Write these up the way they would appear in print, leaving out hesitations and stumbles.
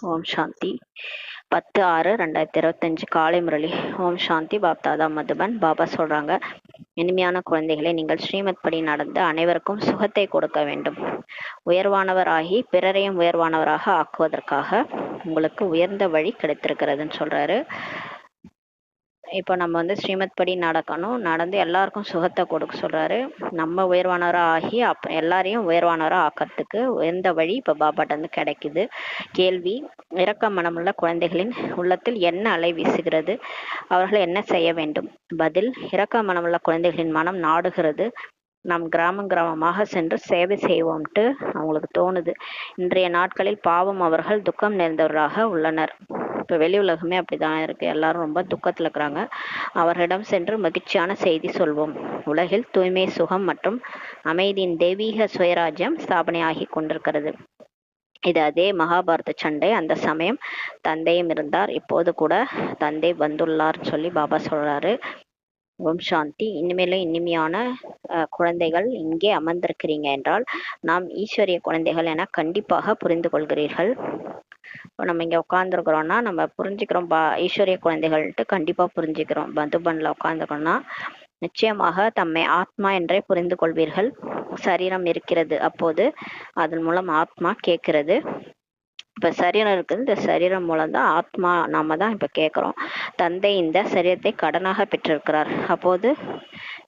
ஓம் சாந்தி. 10/6/2025 காலை முரளி. ஓம் சாந்தி. பாப்தாதா மதுபன். பாபா சொல்றாங்க, இனிமையான குழந்தைகளை, நீங்கள் ஸ்ரீமத் படி நடந்து அனைவருக்கும் சுகத்தை கொடுக்க வேண்டும். உயர்வானவராகி பிறரையும் உயர்வானவராக ஆக்குவதற்காக உங்களுக்கு உயர்ந்த வழி கிடைத்திருக்கிறதுன்னு சொல்றாரு. இப்போ நம்ம ஸ்ரீமத் படி நடக்கணும், நடந்து எல்லாருக்கும் சுகத்தை கொடுக்க சொல்றாரு. நம்ம உயர்வானவராக ஆகி எல்லாரையும் உயர்வானவராக ஆக்கிறதுக்கு உயர்ந்த வழி இப்போ பாபாட்ட கிடைக்குது. கேள்வி: இரக்க மனமுள்ள குழந்தைகளின் உள்ளத்தில் என்ன அலை வீசுகிறது? அவர்கள் என்ன செய்ய வேண்டும்? பதில்: இரக்க மனமுள்ள குழந்தைகளின் மனம் நாடுகிறது. நாம் கிராமமாக சென்று சேவை செய்வோம்ட்டு அவங்களுக்கு தோணுது. இன்றைய நாட்களில் பாவம் அவர்கள் துக்கம் நிறைந்தவர்களாக உள்ளனர். இப்போ வெளி உலகமே அப்படிதான் இருக்கு. எல்லாரும் ரொம்ப துக்கத்தில் இருக்கிறாங்க. அவர்களிடம் சென்று மகிழ்ச்சியான செய்தி சொல்வோம். உலகில் தூய்மை, சுகம் மற்றும் அமைதியின் தெய்வீக சுயராஜ்யம் ஸ்தாபனை ஆகி கொண்டிருக்கிறது. இது அதே மகாபாரத சண்டை. அந்த சமயம் தந்தையும் இருந்தார், இப்போது கூட தந்தை வந்துள்ளார் சொல்லி பாபா சொல்றாரு. ஓம் சாந்தி. இனிமேலும் இனிமையான குழந்தைகள் இங்கே அமர்ந்திருக்கிறீங்க என்றால் நாம் ஈஸ்வரிய குழந்தைகள் என கண்டிப்பாக புரிந்து கொள்கிறீர்கள். இப்போ நம்ம இங்கே உட்காந்துருக்குறோம்னா நம்ம புரிஞ்சுக்கிறோம், ஈஸ்வரிய குழந்தைகள்ட்டு கண்டிப்பாக புரிஞ்சுக்கிறோம். மதுபனில் உட்காந்துக்கிறோம்னா நிச்சயமாக தம்மை ஆத்மா என்றே புரிந்து கொள்வீர்கள். சரீரம் இருக்கிறது, அப்போது அதன் மூலம் ஆத்மா கேட்கிறது. இப்போ சரீரம் இருக்குது, இந்த சரீரம் மூலம்தான் ஆத்மா நாம தான் இப்போ கேட்குறோம். தந்தை இந்த சரீரத்தை கடனாக பெற்றிருக்கிறார், அப்போது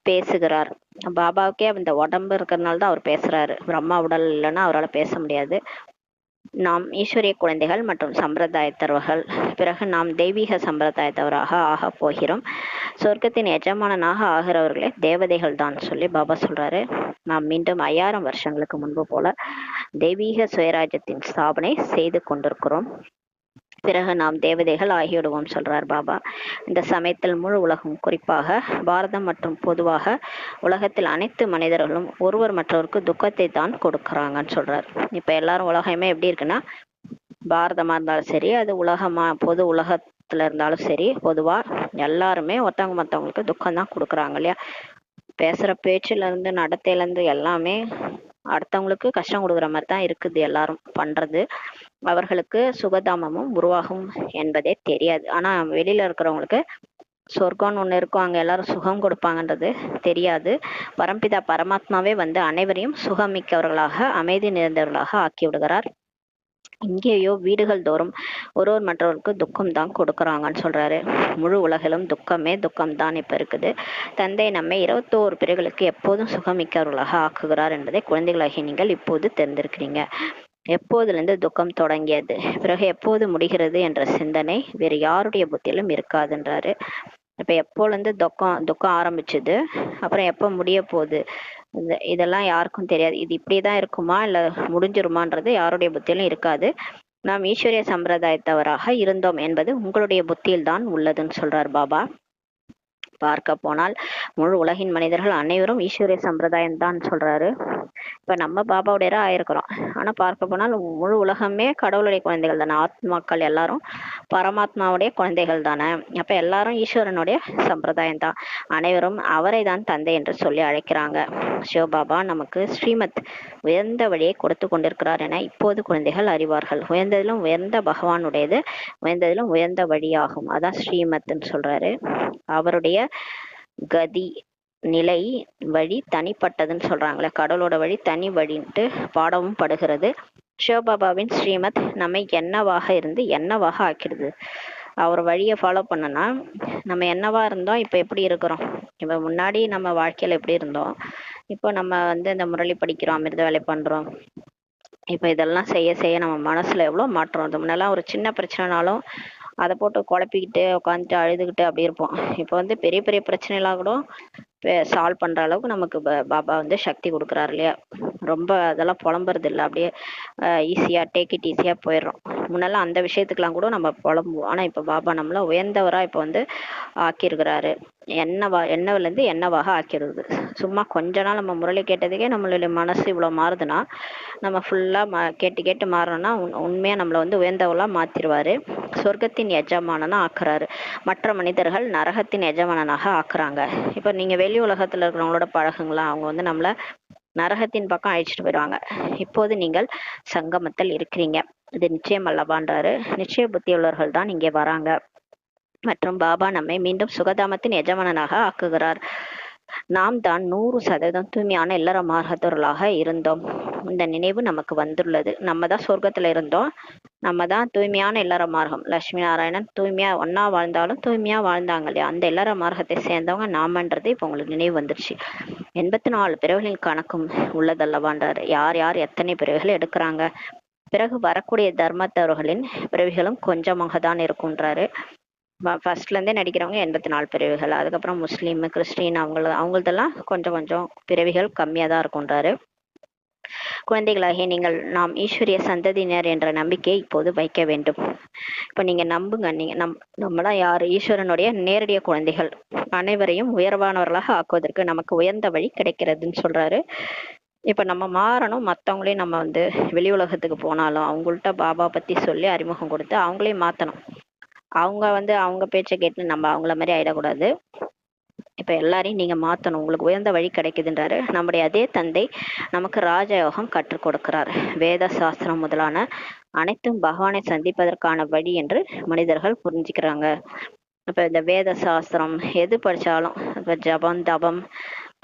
பேசுகிறார். பாபாவுக்கே இந்த உடம்பு இருக்கிறதுனால தான் அவர் பேசுறாரு. பிரம்மா உடல் இல்லைன்னா அவரால் பேச முடியாது. நாம் ஈஸ்வரிய குழந்தைகள் மற்றும் சம்பிரதாயத்தவர்கள். பிறகு நாம் தெய்வீக சம்பிரதாயத்தவராக ஆக போகிறோம். சொர்க்கத்தின் எஜமானனாக ஆகிறவர்களே தேவதைகள் தான் சொல்லி பாபா சொல்றாரு. நாம் மீண்டும் 5000 வருஷங்களுக்கு முன்பு போல தெய்வீக சுயராஜ்யத்தின் ஸ்தாபனை செய்து கொண்டிருக்கிறோம். பிறகு நாம் தேவதைகள் ஆகிவிடுவோம் சொல்றார் பாபா. இந்த சமயத்தில் முழு உலகம், குறிப்பாக பாரதம் மற்றும் பொதுவாக உலகத்தில் அனைத்து மனிதர்களும் ஒருவர் மற்றவருக்கு துக்கத்தை தான் கொடுக்கறாங்கன்னு சொல்றார். இப்ப எல்லாரும் உலகமே எப்படி இருக்குன்னா, பாரதமா இருந்தாலும் சரி, அது உலகமா பொது உலகத்துல இருந்தாலும் சரி, பொதுவா எல்லாருமே ஒருத்தவங்க மற்றவங்களுக்கு துக்கம் தான் கொடுக்குறாங்க இல்லையா? பேசுற பேச்சுல இருந்து நடத்தையில இருந்து எல்லாமே அடுத்தவங்களுக்கு கஷ்டம் கொடுக்குற மாதிரி தான் இருக்குது எல்லாரும் பண்றது. அவர்களுக்கு சுகதாமமும் உருவாகும் என்பதே தெரியாது. ஆனா வெளியில இருக்கிறவங்களுக்கு சொர்க்கம்னு ஒண்ணு இருக்கும், அங்க எல்லாரும் சுகம் கொடுப்பாங்கன்றது தெரியாது. பரம்பிதா பரமாத்மாவே அனைவரையும் சுகமிக்கவர்களாக, அமைதி நிறைந்தவர்களாக ஆக்கி விடுகிறார். இங்கேயோ வீடுகள் தோறும் ஒருவர் மற்றவருக்கு துக்கம் தான் கொடுக்குறாங்கன்னு சொல்றாரு. முழு உலகிலும் துக்கம் தான் இப்ப இருக்குது. தந்தை நம்மை 21 பிறர்களுக்கு எப்போதும் சுகமிக்கவர்களாக ஆக்குகிறார் என்பதை குழந்தைகளாகி நீங்கள் இப்போது தெரிந்திருக்கிறீங்க. எப்போதிலிருந்து துக்கம் தொடங்கியது, பிறகு எப்போது முடிகிறது என்ற சிந்தனை வேறு யாருடைய புத்தியிலும் இருக்காதுன்றாரு. இப்ப எப்போலேருந்து துக்கம் ஆரம்பிச்சது, அப்புறம் எப்போ முடிய போகுது, இதெல்லாம் யாருக்கும் தெரியாது. இது இப்படிதான் இருக்குமா இல்ல முடிஞ்சிருமான்றது யாருடைய புத்தியிலும் இருக்காது. நாம் ஈஸ்வரிய சம்பிரதாயத்தவராக இருந்தோம் என்பது உங்களுடைய புத்தியில் தான் உள்ளதுன்னு சொல்றார் பாபா. பார்க்க போனால் முழு உலகின் மனிதர்கள் அனைவரும் ஈஸ்வரிய சம்பிரதாயம் தான் சொல்றாரு. இப்ப நம்ம பாபாவுடைய ஆயிருக்கிறோம். ஆனா பார்க்க போனால் முழு உலகமே கடவுளுடைய குழந்தைகள் தானே. ஆத்மாக்கள் எல்லாரும் பரமாத்மாவுடைய குழந்தைகள் தானே. அப்ப எல்லாரும் ஈஸ்வரனுடைய சம்பிரதாயம் தான். அனைவரும் அவரை தான் தந்தை என்று சொல்லி அழைக்கிறாங்க. சிவபாபா நமக்கு ஸ்ரீமத் உயர்ந்த வழியை கொடுத்து கொண்டிருக்கிறார் என இப்போது குழந்தைகள் அறிவார்கள். உயர்ந்ததிலும் உயர்ந்த பகவானுடையது உயர்ந்ததிலும் உயர்ந்த வழியாகும். அதான் ஸ்ரீமத்ன்னு சொல்றாரு. அவருடைய கதி நிலை வழி தனிப்பட்டதுன்னு சொல்றாங்களே, கடவுளோட வழி தனி வழின்ட்டு பாடமும் படுகிறது. சிவபாபாவின் ஸ்ரீமத் நம்மை என்னவாக இருந்து என்னவாக ஆக்கிடுது. அவர் வழியை ஃபாலோ பண்ணனா நம்ம என்னவா இருந்தோம், இப்ப எப்படி இருக்கிறோம். இப்ப முன்னாடி நம்ம வாழ்க்கையில எப்படி இருந்தோம், இப்போ நம்ம இந்த முரளி படிக்கிறோம், அமிர்த வேலை பண்றோம். இப்ப இதெல்லாம் செய்ய செய்ய நம்ம மனசுல எவ்வளவு மாற்றம் வருது. முன்னெல்லாம் ஒரு சின்ன பிரச்சனைனாலும் அதை போட்டு குழப்பிக்கிட்டு உட்காந்துட்டு அழுதுகிட்டு அப்படி இருப்போம். இப்போ பெரிய பெரிய பிரச்சனைலாம் கூட சால்வ் பண்ற அளவுக்கு நமக்கு பாபா சக்தி கொடுக்குறாரு இல்லையா? ரொம்ப அதெல்லாம் புலம்புறது இல்லை, அப்படியே ஈஸியா டேக் இட் ஈஸியா போயிடுறோம். முன்னெல்லாம் அந்த விஷயத்துக்கெல்லாம் கூட நம்ம புலம்புவோம். ஆனா இப்ப பாபா நம்மள உயர்ந்தவரா இப்ப ஆக்கியிருக்கிறாரு. என்னவில இருந்து என்னவாக ஆக்கிடுது. சும்மா கொஞ்ச நாள் நம்ம முரளி கேட்டதுக்கே நம்மளுடைய மனசு இவ்வளவு மாறுதுன்னா, நம்ம ஃபுல்லா கேட்டு கேட்டு மாறணும்னா உண்மையா நம்மள உயர்ந்தவளா மாத்திருவாரு. சொர்க்கத்தின் எஜமானனா ஆக்குறாரு. மற்ற மனிதர்கள் நரகத்தின் எஜமானனாக ஆக்குறாங்க. இப்ப நீங்க வெளி உலகத்துல இருக்கிறவங்களோட பழகுங்களா, அவங்க நம்மள நரகத்தின் பக்கம் அழைச்சிட்டு போயிடுவாங்க. இப்போது நீங்கள் சங்கமத்தில் இருக்கிறீங்க. இது நிச்சயம் அல்லவான்றாரு. நிச்சய புத்தியுள்ளவர்கள் தான் இங்கே வராங்க மற்றும் பாபா நம்மை மீண்டும் சுகதாமத்தின் எஜமானனாக ஆக்குகிறார். நாம் தான் 100% தூய்மையான இல்லற மார்க்கத்தவர்களாக இருந்தோம். இந்த நினைவு நமக்கு வந்துள்ளது. நம்ம தான் சொர்க்கத்துல இருந்தோம், நம்ம தான் தூய்மையான இல்லற மார்க்கம். லட்சுமி நாராயணன் தூய்மையா ஒன்னா வாழ்ந்தாலும் தூய்மையா வாழ்ந்தாங்க இல்லையா, அந்த இல்லற மார்க்கத்தை சேர்ந்தவங்க நாமன்றது இப்ப உங்களுக்கு நினைவு வந்துருச்சு. 84 பிறவிகளின் கணக்கும் உள்ளதல்லவான்றாரு. யார் யார் எத்தனை பிறவிகள் எடுக்கிறாங்க, பிறகு வரக்கூடிய தர்மத்தவர்களின் பிறவிகளும் கொஞ்சமாக தான் இருக்குன்றாரு. ஃபர்ஸ்ட்ல இருந்தே நடிக்கிறவங்க 84 பிறவிகள், அதுக்கப்புறம் முஸ்லீம் கிறிஸ்டின் அவங்களதெல்லாம் கொஞ்சம் கொஞ்சம் பிறவிகள் கம்மியா தான் இருக்குன்றாரு. குழந்தைகளாகிய நீங்கள் நாம் ஈஸ்வரிய சந்ததியினர் என்ற நம்பிக்கையை இப்போது வைக்க வேண்டும். இப்ப நீங்க நம்புங்க, நீங்க நம்மளாம் யாரு ஈஸ்வரனுடைய நேரடிய குழந்தைகள். அனைவரையும் உயர்வானவர்களாக ஆக்குவதற்கு நமக்கு உயர்ந்த வழி கிடைக்கிறதுன்னு சொல்றாரு. இப்ப நம்ம மாறணும். மத்தவங்களையும் நம்ம வெளி உலகத்துக்கு போனாலும் அவங்கள்ட்ட பாபா பத்தி சொல்லி அறிமுகம் கொடுத்து அவங்களையும் மாத்தணும். அவங்க அவங்க பேச்சை கேட்டு நம்ம அவங்கள மாதிரி ஆயிடக்கூடாது. இப்ப எல்லாரையும் நீங்க மாத்தணும், உங்களுக்கு உயர்ந்த வழி கிடைக்குதுன்றாரு. நம்முடைய அதே தந்தை நமக்கு ராஜயோகம் கற்றுக் கொடுக்கிறார். வேத சாஸ்திரம் முதலான அனைத்தும் பகவானை சந்திப்பதற்கான வழி என்று மனிதர்கள் புரிஞ்சுக்கிறாங்க. இப்ப இந்த வேத சாஸ்திரம் எது படிச்சாலும், இப்ப ஜபம் தபம்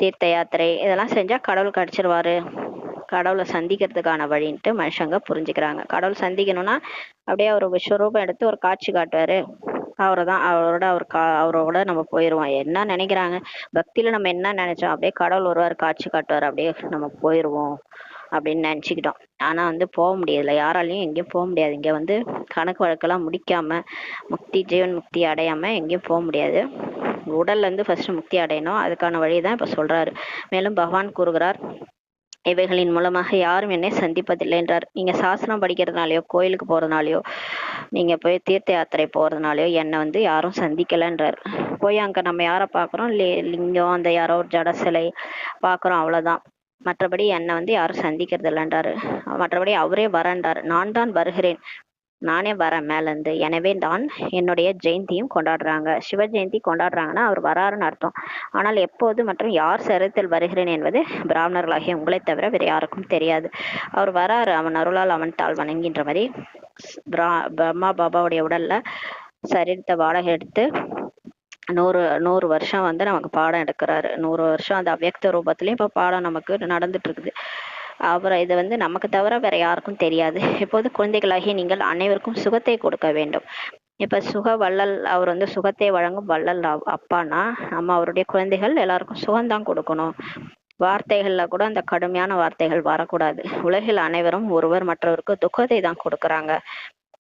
தீர்த்த யாத்திரை இதெல்லாம் செஞ்சா கடவுள் கிடைச்சிருவாரு, கடவுளை சந்திக்கிறதுக்கான வழின்ட்டு மனுஷங்க புரிஞ்சுக்கிறாங்க. கடவுள் சந்திக்கணும்னா அப்படியே அவர் விஸ்வரூபம் எடுத்து ஒரு காட்சி காட்டுவாரு, அவரோட நம்ம போயிடுவோம். என்ன நினைக்கிறாங்க, பக்தியில நம்ம என்ன நினைச்சோம் அப்படியே கடவுள் ஒருவார் காட்சி காட்டுவார், அப்படியே நம்ம போயிடுவோம் அப்படின்னு நினைச்சுக்கிட்டோம். ஆனா போக முடியல, யாராலையும் எங்கேயும் போக முடியாது. இங்க கணக்கு வழக்கெல்லாம் முடிக்காம முக்தி ஜீவன் முக்தி அடையாம எங்கேயும் போக முடியாது. உடல்ல இருந்து ஃபர்ஸ்ட் முக்தி அடையணும், அதுக்கான வழிதான் இப்ப சொல்றாரு. மேலும் பகவான் கூறுகிறார், இவைகளின் மூலமாக யாரும் என்னை சந்திப்பதில்லை என்றார். நீங்க சாஸ்திரம் படிக்கிறதுனாலயோ கோயிலுக்கு போறதுனாலயோ நீங்க போய் தீர்த்த யாத்திரை போறதுனாலயோ என்னை யாரும் சந்திக்கலைன்றார். போய் அங்க நம்ம யாரை பாக்குறோம், லிங்கம், அந்த யாரோ ஒரு ஜட சிலை பாக்குறோம், அவ்வளவுதான். மற்றபடி என்னை யாரும் சந்திக்கிறது இல்லைன்றாரு. மற்றபடி அவரே வரன்றாரு. நான் தான் வருகிறேன், நானே வரேன் மேல இருந்து. எனவே தான் என்னுடைய ஜெயந்தியும் கொண்டாடுறாங்க. சிவ ஜெயந்தி கொண்டாடுறாங்கன்னா அவர் வராருன்னு அர்த்தம். ஆனால் எப்போது மற்றும் யார் சரீரத்தில் வருகிறேன் என்பது பிராமணர்களாகிய உங்களை தவிர வேறு யாருக்கும் தெரியாது. அவர் வராரு, அவன் அருளால் அவன் தாள் வணங்கின்ற மாதிரி பிரம்மா பாபாவுடைய உடல்ல சரீரத்தை வாடகை எடுத்து 100 வருஷம் நமக்கு பாடம் எடுக்கிறாரு. 100 வருஷம் அந்த அவ்யக்த ரூபத்திலயும் இப்ப பாடம் நமக்கு நடந்துட்டு இருக்குது. அவரை இது நமக்கு தவிர வேற யாருக்கும் தெரியாது. இப்போது குழந்தைகளாகிய நீங்கள் அனைவருக்கும் சுகத்தை கொடுக்க வேண்டும். இப்ப சுக வள்ளல், அவர் சுகத்தை வழங்கும் வள்ளல் அப்பானா நம்ம அவருடைய குழந்தைகள் எல்லாருக்கும் சுகம்தான் கொடுக்கணும். வார்த்தைகள்ல கூட அந்த கடுமையான வார்த்தைகள் வரக்கூடாது. உலகில் அனைவரும் ஒருவர் மற்றவருக்கு துக்கத்தை தான் கொடுக்கறாங்க.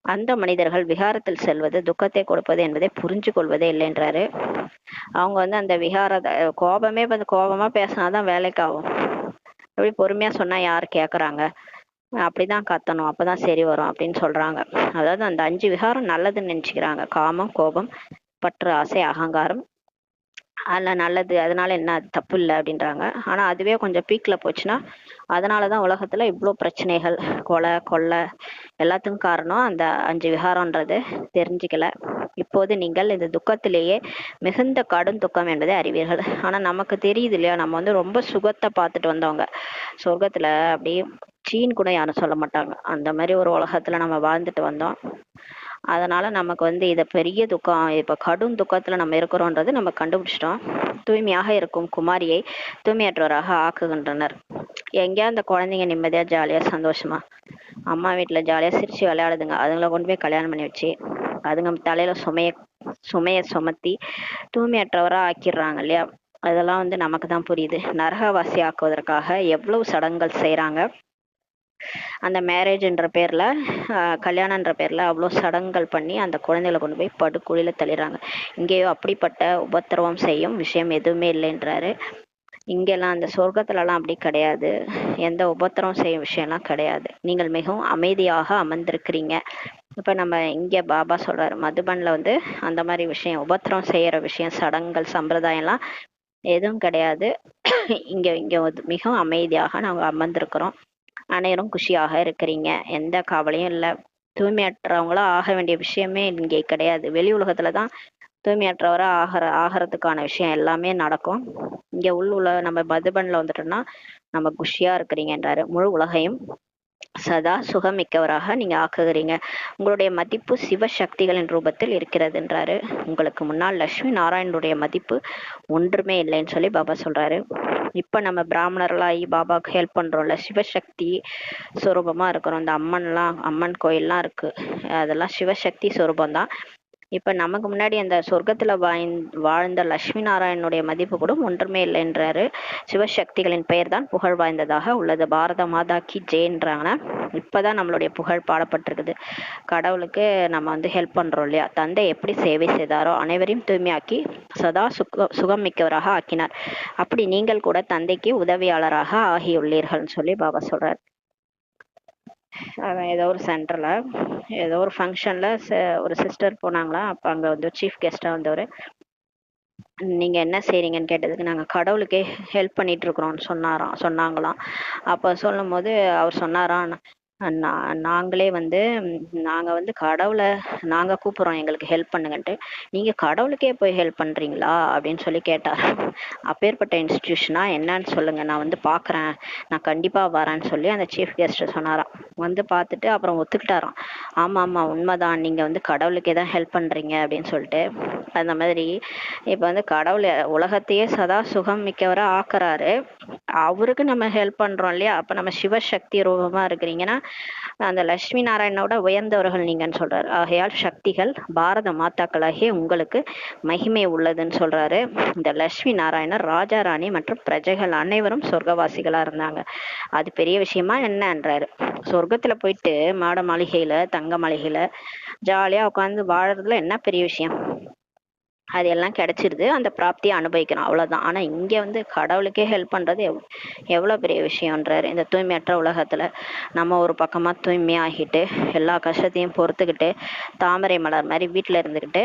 அந்த மனிதர்கள் விகாரத்தில் செல்வது துக்கத்தை கொடுப்பது என்பதை புரிஞ்சு கொள்வதே இல்லைன்றாரு. அவங்க அந்த விகார கோபமே கோபமா பேசினாதான் வேலைக்கு ஆகும். அப்படி பொறுமையா சொன்னா யாரு கேக்குறாங்க, அப்படிதான் கத்தணும், அப்பதான் சரி வரும் அப்படின்னு சொல்றாங்க. அதாவது அந்த 5 விகாரம் நல்லதுன்னு நினைச்சுக்கிறாங்க. காமம், கோபம், பற்று, ஆசை, அகங்காரம், அதுல நல்லது, அதனால என்ன தப்பு இல்லை அப்படின்றாங்க. ஆனா அதுவே கொஞ்சம் பீக்ல போச்சுன்னா அதனாலதான் உலகத்துல இவ்வளோ பிரச்சனைகள், கொலை கொள்ளை எல்லாத்துக்கும் காரணம் அந்த 5 விகாரம்ன்றது தெரிஞ்சுக்கல. இப்போது நீங்கள் இந்த துக்கத்திலேயே மிகுந்த கடும் துக்கம் என்பதை அறிவீர்கள். ஆனா நமக்கு தெரியுது இல்லையா, நம்ம ரொம்ப சுகத்தை பார்த்துட்டு வந்தவங்க. சொர்க்கத்துல அப்படியே சீன் கூட யாரும் சொல்ல மாட்டாங்க. அந்த மாதிரி ஒரு உலகத்துல நம்ம வாழ்ந்துட்டு வந்தோம். அதனால நமக்கு இத பெரிய துக்கம், இப்ப கடும் துக்கத்துல நம்ம இருக்கிறோன்றது நம்ம கண்டுபிடிச்சிட்டோம். தூய்மையாக இருக்கும் குமாரியை தூய்மையற்றவராக ஆக்குகின்றனர். எங்கேயா அந்த குழந்தைங்க நிம்மதியா ஜாலியா சந்தோஷமா அம்மா வீட்டுல ஜாலியா சிரிச்சு விளையாடுதுங்க, அதுங்களை கொண்டு போய் கல்யாணம் பண்ணி வச்சு அதுங்க தலையில சுமைய சுமத்தி தூய்மையற்றவரா ஆக்கிடுறாங்க இல்லையா. அதெல்லாம் நமக்கு தான் புரியுது. நரகவாசி ஆக்குவதற்காக எவ்வளவு சடங்குகள் செய்யறாங்க. அந்த மேரேஜ்ன்ற பேர்ல கல்யாணன்ற பேர்ல அவ்வளோ சடங்குகள் பண்ணி அந்த குழந்தைகளை கொண்டு போய் படுகுழியில தள்ளிடுறாங்க. இங்கேயோ அப்படிப்பட்ட உபத்திரவம் செய்யும் விஷயம் எதுவுமே இல்லைன்றாரு. இங்கெல்லாம் அந்த சொர்க்கத்துலலாம் அப்படி கிடையாது, எந்த உபத்திரவம் செய்யும் விஷயம்லாம் கிடையாது. நீங்கள் மிகவும் அமைதியாக அமர்ந்திருக்கிறீங்க. இப்ப நம்ம இங்க பாபா சொல்றாரு, மதுபன்ல அந்த மாதிரி விஷயம், உபத்திரம் செய்யற விஷயம், சடங்குகள், சம்பிரதாயம்லாம் எதுவும் கிடையாது. இங்க இங்க மிகவும் அமைதியாக நாங்க அமர்ந்திருக்கிறோம். அனைவரும் குஷியாக இருக்கிறீங்க, எந்த கவலையும் இல்லை. தூய்மையற்றவங்களா ஆக வேண்டிய விஷயமே இங்கே கிடையாது. வெளி உலகத்துலதான் தூய்மையற்றவரா ஆகிறதுக்கான விஷயம் எல்லாமே நடக்கும். இங்க நம்ம மதுபன்ல வந்துட்டோம்னா நம்ம குஷியா இருக்கிறீங்கன்றாரு. முழு உலகையும் சதா சுகமிக்கவராக நீங்க ஆக்குகிறீங்க. உங்களுடைய மதிப்பு சிவசக்திகளின் ரூபத்தில் இருக்கிறதுன்றாரு. உங்களுக்கு முன்னால் லட்சுமி நாராயணனுடைய மதிப்பு ஒன்றுமே இல்லைன்னு சொல்லி பாபா சொல்றாரு. இப்ப நம்ம பிராமணர்களாகி பாபாவுக்கு ஹெல்ப் பண்றோம்ல, சிவசக்தி சுரூபமா இருக்கிறோம். இந்த அம்மன் கோயில்லாம் இருக்கு, அதெல்லாம் சிவசக்தி சுரூபம் தான். இப்ப நமக்கு முன்னாடி அந்த சொர்க்கத்துல வாழ்ந்த லட்சுமி நாராயணனுடைய மதிப்பு கூட ஒன்றுமே இல்லைன்றாரு. சிவசக்திகளின் பெயர் தான் புகழ் வாய்ந்ததாக உள்ளது. பாரத மாதா கி ஜெயன்றாங்கன்னா இப்பதான் நம்மளுடைய புகழ் பாடப்பட்டிருக்குது. கடவுளுக்கு நம்ம வந்து ஹெல்ப் பண்றோம் இல்லையா, தந்தை எப்படி சேவை செய்தாரோ அனைவரையும் தூய்மையாக்கி சதா சுகம் மிக்கவராக ஆக்கினார். அப்படி நீங்கள் கூட தந்தைக்கு உதவியாளராக ஆகியுள்ளீர்கள்னு சொல்லி பாபா சொல்றார். ஏதோ ஒரு சென்டர்ல ஏதோ ஒரு ஃபங்க்ஷன்ல ஒரு சிஸ்டர் போனாங்களாம். அப்ப அங்க வந்து சீஃப் கெஸ்டா வந்தவர், நீங்க என்ன செய்றீங்கன்னு கேட்டதுக்கு நாங்க கடவுளுக்கே ஹெல்ப் பண்ணிட்டு இருக்கிறோம்னு சொன்னாங்களாம். அப்ப சொல்லும் போது அவர் சொன்னாராம், நாங்களே வந்து நாங்க வந்து கடவுளை நாங்க கூப்பிடுறோம் எங்களுக்கு ஹெல்ப் பண்ணுங்கன்ட்டு, நீங்க கடவுளுக்கே போய் ஹெல்ப் பண்றீங்களா அப்படின்னு சொல்லி கேட்டார். அப்பேற்பட்ட இன்ஸ்டிடியூஷனா என்னன்னு சொல்லுங்க, நான் வந்து பாக்குறேன், நான் கண்டிப்பா வரேன்னு சொல்லி அந்த சீஃப் கெஸ்ட் சொன்னாராம். வந்து பார்த்துட்டு அப்புறம் ஒத்துக்கிட்டாராம். ஆமா ஆமா உண்மைதான், நீங்க வந்து கடவுளுக்கே தான் ஹெல்ப் பண்றீங்க அப்படின்னு சொல்லிட்டு. அந்த மாதிரி இப்ப வந்து கடவுள் உலகத்தையே சதா சுகம் மிக்கவரை ஆக்குறாரு, அவருக்கு நம்ம ஹெல்ப் பண்றோம் இல்லையா. அப்ப நம்ம சிவசக்தி ரூபமா இருக்கிறீங்கன்னா அந்த லட்சுமி நாராயணனோட உயர்ந்தவர்கள் நீங்கன்னு சொல்றாரு. ஆகையால் சக்திகள் பாரத மாதாக்களாகிய உங்களுக்கு மகிமை உள்ளதுன்னு சொல்றாரு. இந்த லட்சுமி நாராயணர் ராஜா ராணி மற்றும் பிரஜைகள் அனைவரும் சொர்க்கவாசிகளா இருந்தாங்க. அது பெரிய விஷயமா என்னன்றாரு. சொர்க்கத்துல போயிட்டு மாட மாளிகையில தங்க மாளிகையில ஜாலியா உட்காந்து வாழறதுல என்ன பெரிய விஷயம், அது எல்லாம் கிடைச்சிருது, அந்த பிராப்தியை அனுபவிக்கிறோம் அவ்வளவுதான். ஆனா இங்க வந்து கடவுளுக்கே ஹெல்ப் பண்றது எவ்வளவு பெரிய விஷயம்ன்றாரு. இந்த தூய்மையற்ற உலகத்துல நம்ம ஒரு பக்கமா தூய்மையாகிட்டு எல்லா கஷ்டத்தையும் பொறுத்துக்கிட்டு தாமரை மலர் மாதிரி வீட்டுல இருந்துக்கிட்டு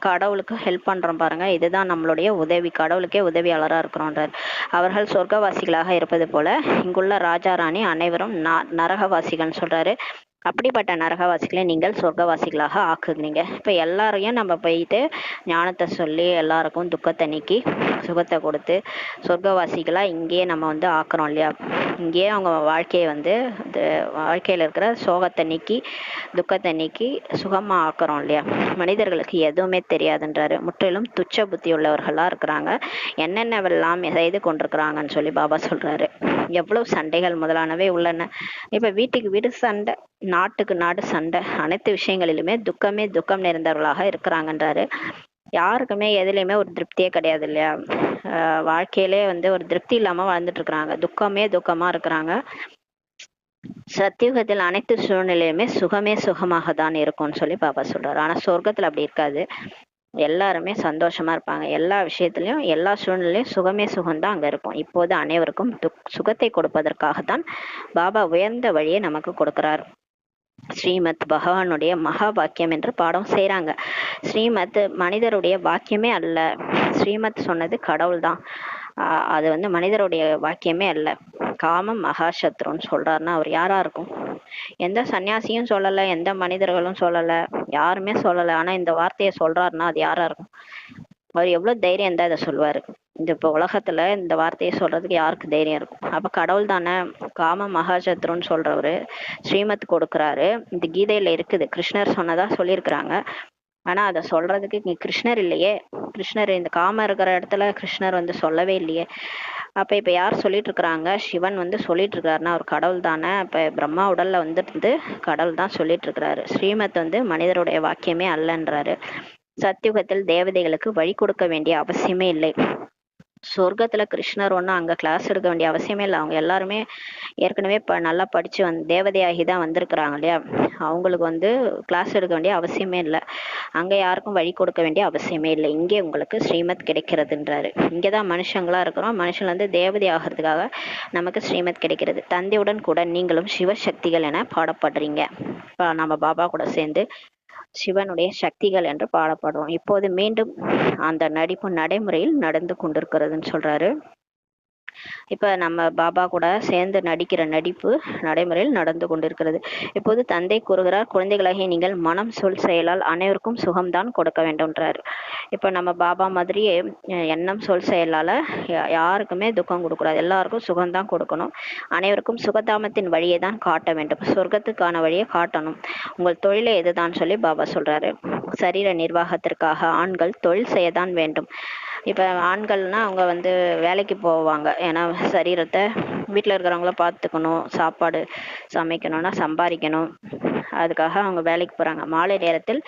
கடவுளுக்கு ஹெல்ப் பண்றோம் பாருங்க, இதுதான் நம்மளுடைய உதவி, கடவுளுக்கே உதவியாளரா இருக்கிறோன்றார். அவர்கள் சொர்க்கவாசிகளாக இருப்பது போல இங்குள்ள ராஜா ராணி அனைவரும் நரகவாசிகள்னு சொல்றாரு. அப்படிப்பட்ட நரகவாசிகளை நீங்கள் சொர்க்கவாசிகளாக ஆக்குகிறீங்க. இப்ப எல்லாரையும் நம்ம போயிட்டு ஞானத்தை சொல்லி எல்லாருக்கும் துக்கத்தை நீக்கி சுகத்தை கொடுத்து சொர்க்கவாசிகளா இங்கேயே நம்ம வந்து ஆக்குறோம் இல்லையா. இங்கேயே அவங்க வாழ்க்கையை வந்து வாழ்க்கையில இருக்கிற சோகத்தை நீக்கி துக்கத்தை நீக்கி சுகமா ஆக்குறோம் இல்லையா. மனிதர்களுக்கு எதுவுமே தெரியாதுன்றாரு. முற்றிலும் துச்ச புத்தி உள்ளவர்களா இருக்கிறாங்க, என்னென்னவெல்லாம் செய்து கொண்டிருக்கிறாங்கன்னு சொல்லி பாபா சொல்றாரு. எவ்வளவு சண்டைகள் முதலானவை உள்ளன. இப்ப வீட்டுக்கு வீடு சண்டை, நாட்டுக்கு நாடு சண்டை, அனைத்து விஷயங்களிலுமே துக்கமே துக்கம் நிறைந்தவர்களாக இருக்கிறாங்கன்றாரு. யாருக்குமே எதுலையுமே ஒரு திருப்தியே கிடையாது இல்லையா. வாழ்க்கையிலே வந்து ஒரு திருப்தி இல்லாம வாழ்ந்துட்டு இருக்கிறாங்க, துக்கமே துக்கமா இருக்கிறாங்க. சத்தியுகத்தில் அனைத்து சூழ்நிலையுமே சுகமே சுகமாக தான் இருக்கும்னு சொல்லி பாபா சொல்றாரு. ஆனா சொர்க்கத்துல அப்படி இருக்காது, எல்லாருமே சந்தோஷமா இருப்பாங்க. எல்லா விஷயத்திலயும் எல்லா சூழ்நிலையும் சுகமே சுகம்தான் அங்க இருக்கும். இப்போது அனைவருக்கும் சுகத்தை கொடுப்பதற்காகத்தான் பாபா உயர்ந்த வழியை நமக்கு கொடுக்கிறார். ஸ்ரீமத் பகவானுடைய மகா வாக்கியம் என்று பாடம் செய்யறாங்க. ஸ்ரீமத் மனிதருடைய வாக்கியமே அல்ல, ஸ்ரீமத் சொன்னது கடவுள் தான், அது வந்து மனிதருடைய வாக்கியமே அல்ல. காமம் மகாசத்ருன்னு சொல்றாருன்னா அவர் யாரா இருக்கும்? எந்த சன்னியாசியும் சொல்லல, எந்த மனிதர்களும் சொல்லல, யாருமே சொல்லல. ஆனா இந்த வார்த்தையை சொல்றாருன்னா அது யாரா இருக்கும்? அவர் எவ்வளவு தைரியம் தான் இதை சொல்லுவாரு. இந்த இப்ப உலகத்துல இந்த வார்த்தையை சொல்றதுக்கு யாருக்கு தைரியம் இருக்கும்? அப்ப கடவுள் தானே காம மகாசத்ருன்னு சொல்றவரு ஸ்ரீமத் கொடுக்குறாரு. இந்த கீதையில இருக்குது, கிருஷ்ணர் சொன்னதா சொல்லியிருக்கிறாங்க. ஆனா அதை சொல்றதுக்கு இங்க கிருஷ்ணர் இல்லையே. கிருஷ்ணர் இந்த காம இருக்கிற இடத்துல கிருஷ்ணர் வந்து சொல்லவே இல்லையே. அப்ப இப்ப யார் சொல்லிட்டு இருக்கிறாங்க? சிவன் வந்து சொல்லிட்டு இருக்காருன்னா அவர் கடவுள் தானே. அப்ப பிரம்மா உடல்ல வந்துட்டு கடவுள் தான் சொல்லிட்டு இருக்கிறாரு. ஸ்ரீமத் வந்து மனிதருடைய வாக்கியமே அல்லன்றாரு. சத்தியுகத்தில் தேவதைகளுக்கு வழி கொடுக்க வேண்டிய அவசியமே இல்லை. சொர்க்கத்துல கிருஷ்ணர் ஒன்றும் அங்க கிளாஸ் எடுக்க வேண்டிய அவசியமே இல்லை. அவங்க எல்லாருமே ஏற்கனவே நல்லா படிச்சு தேவதையாகி தான் வந்திருக்கிறாங்க இல்லையா. அவங்களுக்கு வந்து கிளாஸ் எடுக்க வேண்டிய அவசியமே இல்லை. அங்க யாருக்கும் வழி கொடுக்க வேண்டிய அவசியமே இல்லை. இங்கே உங்களுக்கு ஸ்ரீமத் கிடைக்கிறதுன்றாரு. இங்கதான் மனுஷங்களா இருக்கிறோம், மனுஷன் வந்து தேவதை ஆகிறதுக்காக நமக்கு ஸ்ரீமத் கிடைக்கிறது. தந்தையுடன் கூட நீங்களும் சிவசக்திகள் என பாடப்படுறீங்க. நம்ம பாபா கூட சேர்ந்து சிவனுடைய சக்திகள் என்று பாடப்படுறோம். இப்போது மீண்டும் அந்த நடிப்பு நடைமுறையில் நடந்து கொண்டிருக்கிறதுன்னு சொல்றாரு. இப்ப நம்ம பாபா கூட சேர்ந்து நடிக்கிற நடிப்பு நடைமுறையில் நடந்து கொண்டிருக்கிறது. இப்போது தந்தை கூறுகிறார், குழந்தைகளாகிய நீங்கள் மனம் சொல் செயலால் அனைவருக்கும் சுகம்தான் கொடுக்க வேண்டும்ன்றார். இப்ப நம்ம பாபா மாதிரியே எண்ணம் சொல் செயலால யாருக்குமே துக்கம் கொடுக்கூடாது, எல்லாருக்கும் சுகம்தான் கொடுக்கணும். அனைவருக்கும் சுகதாமத்தின் வழியை தான் காட்ட வேண்டும், சொர்க்கத்துக்கான வழியை காட்டணும். உங்கள் தொழிலை எதுதான் சொல்லி பாபா சொல்றாரு. சரீர நிர்வாகத்திற்காக ஆண்கள் தொழில் செய்யத்தான் வேண்டும். இப்போ ஆண்கள்னா அவங்க வேலைக்கு போவாங்க, ஏன்னா சரீரத்தை வீட்டில் இருக்கிறவங்கள பார்த்துக்கணும், சாப்பாடு சமைக்கணும்னா சம்பாதிக்கணும், அதுக்காக அவங்க வேலைக்கு போகிறாங்க. மாலை நேரத்தில்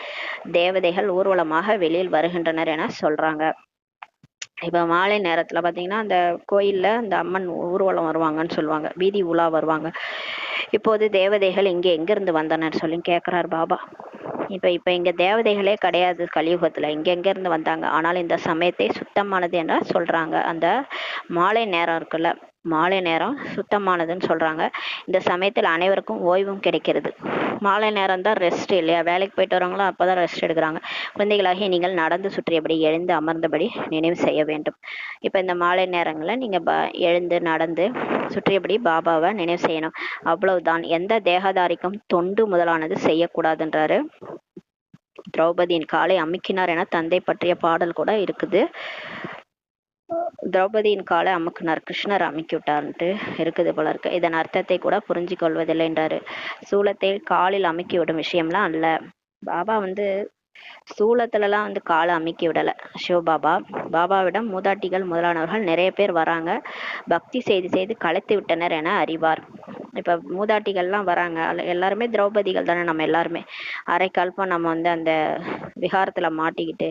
தேவதைகள் ஊர்வலமாக வெளியில் வருகின்றனர் என சொல்கிறாங்க. இப்போ மாலை நேரத்தில் பார்த்தீங்கன்னா அந்த கோயிலில் அந்த அம்மன் ஊர்வலம் வருவாங்கன்னு சொல்லுவாங்க, வீதி உலா வருவாங்க. இப்போது தேவதைகள் இங்கே எங்கேருந்து வந்தனர் சொல்லி கேட்குறார் பாபா. இப்போ இங்கே தேவதைகளே கிடையாது கலியுகத்தில், எங்கெங்கேருந்து வந்தாங்க. ஆனால் இந்த சமயத்தை சுத்தமானது என்ற சொல்கிறாங்க. அந்த மாலை நேரம் இருக்குல்ல, மாலை நேரம் சுத்தமானதுன்னு சொல்கிறாங்க. இந்த சமயத்தில் அனைவருக்கும் ஓய்வும் கிடைக்கிறது. மாலை நேரம் தான் ரெஸ்ட் இல்லையா, வேலைக்கு போயிட்டு வரவங்களும் அப்போ தான் ரெஸ்ட் எடுக்கிறாங்க. குழந்தைகளாகி நீங்கள் நடந்து சுற்றியபடி எழுந்து அமர்ந்தபடி நினைவு செய்ய வேண்டும். இப்போ இந்த மாலை நேரங்களில் நீங்கள் எழுந்து நடந்து சுற்றியபடி பாபாவை நினைவு செய்யணும், அவ்வளவுதான். எந்த தேகதாரிக்கும் தொண்டு முதலானது செய்யக்கூடாதுன்றாரு. திரௌபதியின் காலை அமுக்கினார் என தந்தை பற்றிய பாடல் கூட இருக்குது. திரௌபதியின் காலை அமுக்கினார், கிருஷ்ணர் அமுக்கி விட்டார்ன்ட்டு இருக்குது போல இருக்கு. இதன் அர்த்தத்தை கூட புரிஞ்சு கொள்வதில்லைன்றாரு. சூலத்தை காலில் அமுக்கி விடும் விஷயம்லாம் அல்ல. பாபா சூலத்துலலாம் காலை அமுக்கி விடல. சிவபாபா பாபாவிடம் மூதாட்டிகள் முதலானவர்கள் நிறைய பேர் வராங்க, பக்தி செய்து செய்து களைத்து விட்டனர் என அறிவார். இப்ப மூதாட்டிகள்லாம் வராங்க, எல்லாருமே திரௌபதிகள் தானே. நம்ம எல்லாருமே அரைக்கல்பம் நம்ம அந்த விகாரத்துல மாட்டிக்கிட்டு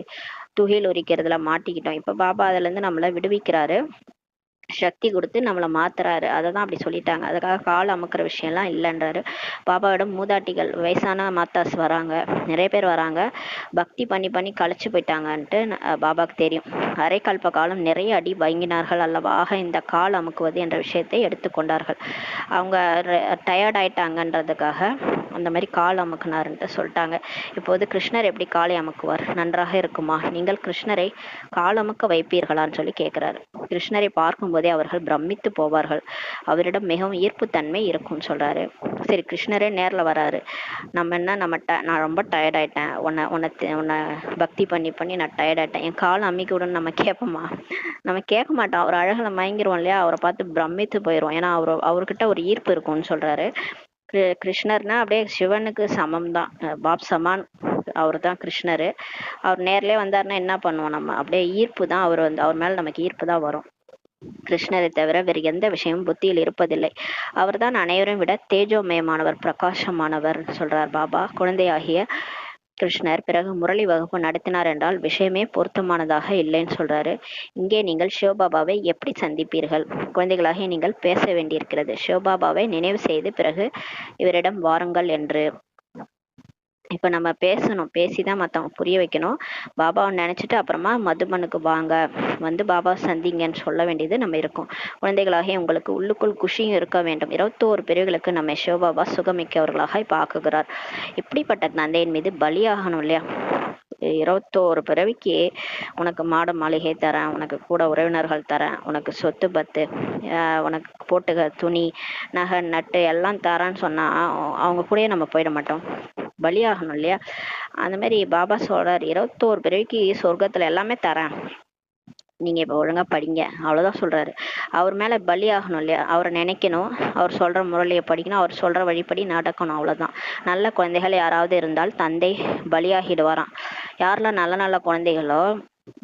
துகில் உரிக்கிறதுல மாட்டிக்கிட்டோம். இப்ப பாபா அதுல இருந்து நம்மளை விடுவிக்கிறாரு, சக்தி கொடுத்து நம்மளை மாத்துறாரு. அதை தான் அப்படி சொல்லிட்டாங்க. அதுக்காக கால் அமுக்கிற விஷயம்லாம் இல்லைன்றாரு. பாபாவிடம் மூதாட்டிகள் வயசான மாத்தாஸ் வராங்க, நிறைய பேர் வராங்க, பக்தி பண்ணி பண்ணி கழிச்சு போயிட்டாங்கன்ட்டு பாபாவுக்கு தெரியும். அரைக்கல்ப காலம் நிறைய அடி வாங்கினார்கள் அல்லவா, ஆக இந்த கால் அமுக்குவது என்ற விஷயத்தை எடுத்துக்கொண்டார்கள். அவங்க டயர்ட் ஆயிட்டாங்கன்றதுக்காக அந்த மாதிரி கால் அமுக்குனாருன்ட்டு சொல்லிட்டாங்க. இப்போது கிருஷ்ணர் எப்படி காலை அமுக்குவார், நன்றாக இருக்குமா? நீங்கள் கிருஷ்ணரை கால் அமுக்க வைப்பீர்களான்னு சொல்லி கேட்கிறாரு. கிருஷ்ணரை பார்க்கும்போதே அவர்கள் பிரமித்து போவார்கள், அவரிடம் மிகவும் ஈர்ப்புத்தன்மை இருக்கும்னு சொல்றாரு. சரி, கிருஷ்ணரே நேரில் வராரு, நம்ம என்ன நான் ரொம்ப டயர்ட் ஆயிட்டேன், உன்னை பக்தி பண்ணி பண்ணி நான் டயர்ட் ஆயிட்டேன், என் காலம் அம்மிக்கு விடன்னு நம்ம கேட்போமா? நம்ம கேட்க மாட்டோம். அவர் அழகுல மயங்கிருவோம் இல்லையா, அவரை பார்த்து பிரமித்து போயிடுவோம், ஏன்னா அவர்கிட்ட ஒரு ஈர்ப்பு இருக்கும்னு சொல்றாரு. கிருஷ்ணர்னா அப்படியே சிவனுக்கு சமம் தான், பாப் சமான் அவர் தான் கிருஷ்ணரு. அவர் நேர்லயே வந்தாருன்னா என்ன பண்ணுவோம், நம்ம அப்படியே ஈர்ப்பு தான், அவர் மேல நமக்கு ஈர்ப்பு தான் வரும். கிருஷ்ணரை தவிர வேறு எந்த விஷயமும் புத்தியில் இருப்பதில்லை. அவர்தான் அனைவரும் விட தேஜோமயமானவர், பிரகாசமானவர் சொல்றார் பாபா. குழந்தையாகிய கிருஷ்ணர் பிறகு முரளி வகுப்பு நடத்தினார் என்றால் விஷயமே பொருத்தமானதாக இல்லைன்னு சொல்றாரு. இங்கே நீங்கள் சிவபாபாவை எப்படி சந்திப்பீர்கள்? குழந்தைகளாக நீங்கள் பேச வேண்டியிருக்கிறது. சிவபாபாவை நினைவு செய்து பிறகு இவரிடம் வாருங்கள் என்று. இப்ப நம்ம பேசணும், பேசிதான் மத்தவங்க புரிய வைக்கணும். பாபாவை நினைச்சிட்டு அப்புறமா மதுபனுக்கு வாங்க, பாபா சந்திங்கன்னு சொல்ல வேண்டியது நம்ம இருக்கும். குழந்தைகளாக உங்களுக்கு உள்ளுக்குள் குஷியும் இருக்க வேண்டும். 21 பிரிவுகளுக்கு நம்ம சிவபாபா சுகமிக்கவர்களாக இப்ப ஆக்குகிறார். இப்படிப்பட்ட தந்தையின் மீது பலியாகணும் இல்லையா? 21 பிறவிக்கு உனக்கு மாட மாளிகை தரேன், உனக்கு கூட உறவினர்கள் தரேன், உனக்கு சொத்து பத்து, உனக்கு போட்டுக துணி நகை நட்டு எல்லாம் தரேன்னு சொன்னா அவங்க கூடயே நம்ம போயிட மாட்டோம், பலியாகணும் இல்லையா? அந்த மாதிரி பாபா சொல்றார், 21 பிறவிக்கு சொர்க்கத்துல எல்லாமே தரேன், நீங்க இப்ப ஒழுங்கா படிங்க, அவ்வளவுதான் சொல்றாரு. அவர் மேல பலியாகணும் இல்லையா? அவரை நினைக்கணும், அவர் சொல்ற முரளியை படிக்கணும், அவர் சொல்ற வழிபடி நடக்கணும், அவ்வளவுதான். நல்ல குழந்தைகள் யாராவது இருந்தால் தந்தை பலியாகிடுவாராம். யாரெல்லாம் நல்ல நல்ல குழந்தைகளோ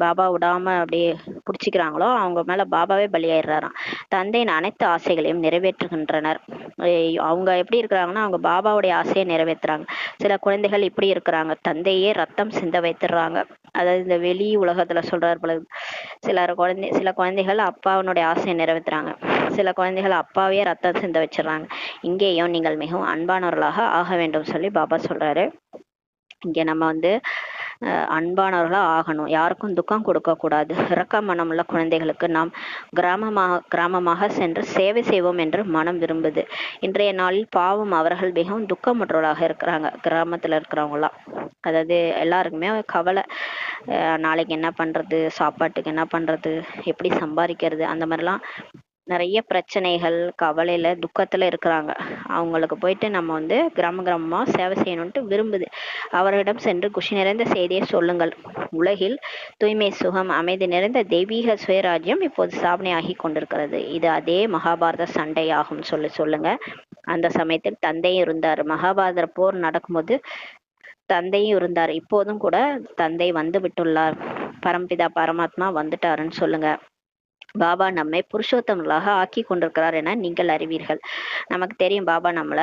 பாபா விடாம அப்படியே பிடிச்சிக்கிறாங்களோ அவங்க மேல பாபாவே பலியாயிடுறாராம். தந்தையின் அனைத்து ஆசைகளையும் நிறைவேற்றுகின்றனர். அவங்க எப்படி இருக்கிறாங்கன்னா அவங்க பாபாவுடைய ஆசையை நிறைவேற்றுறாங்க. சில குழந்தைகள் இப்படி இருக்கிறாங்க, தந்தையே ரத்தம் சிந்த வைத்துடுறாங்க. அதாவது இந்த வெளி உலகத்துல சொல்றாரு போல, சில குழந்தைகள் அப்பாவனுடைய ஆசையை நிறைவேற்றுறாங்க, சில குழந்தைகள் அப்பாவையே ரத்தம் சிந்த வச்சிடறாங்க. இங்கேயும் நீங்கள் மிகவும் அன்பானவர்களாக ஆக வேண்டும் சொல்லி பாபா சொல்றாரு. இங்க நம்ம அன்பானவர்களா ஆகணும், யாருக்கும் துக்கம் கொடுக்க கூடாது. இரக்க மனமுள்ள குழந்தைகளுக்கு நாம் கிராமமாக சென்று சேவை செய்வோம் என்று மனம் விரும்புது. இன்றைய நாளில் பாவம் அவர்கள் மிகவும் துக்கமுற்றவர்களாக இருக்கிறாங்க. கிராமத்துல இருக்கிறவங்களாம், அதாவது எல்லாருக்குமே கவலை, நாளைக்கு என்ன பண்றது, சாப்பாட்டுக்கு என்ன பண்றது, எப்படி சம்பாதிக்கிறது, அந்த மாதிரிலாம் நிறைய பிரச்சனைகள், கவலையில, துக்கத்துல இருக்கிறாங்க. அவங்களுக்கு போயிட்டு நம்ம வந்து கிராம கிராமமா சேவை செய்யணும்ட்டு விரும்புது. அவரிடம் சென்று குஷி நிறைந்த செய்தியை சொல்லுங்கள். உலகில் தூய்மை, சுகம், அமைதி நிறைந்த தெய்வீக சுயராஜ்யம் இப்போது ஸ்தாபனை ஆகி கொண்டிருக்கிறது. இது அதே மகாபாரத சண்டை ஆகும் சொல்லுங்க. அந்த சமயத்தில் தந்தையும் இருந்தார். மகாபாரத போர் நடக்கும்போது தந்தையும் இருந்தார். இப்போதும் கூட தந்தை வந்து விட்டுள்ளார். பரம்பிதா பரமாத்மா வந்துட்டாருன்னு சொல்லுங்க. பாபா நம்மை புருஷோத்தமர்களாக ஆக்கி கொண்டிருக்கிறார் என நீங்கள் அறிவீர்கள். நமக்கு தெரியும் பாபா நம்மள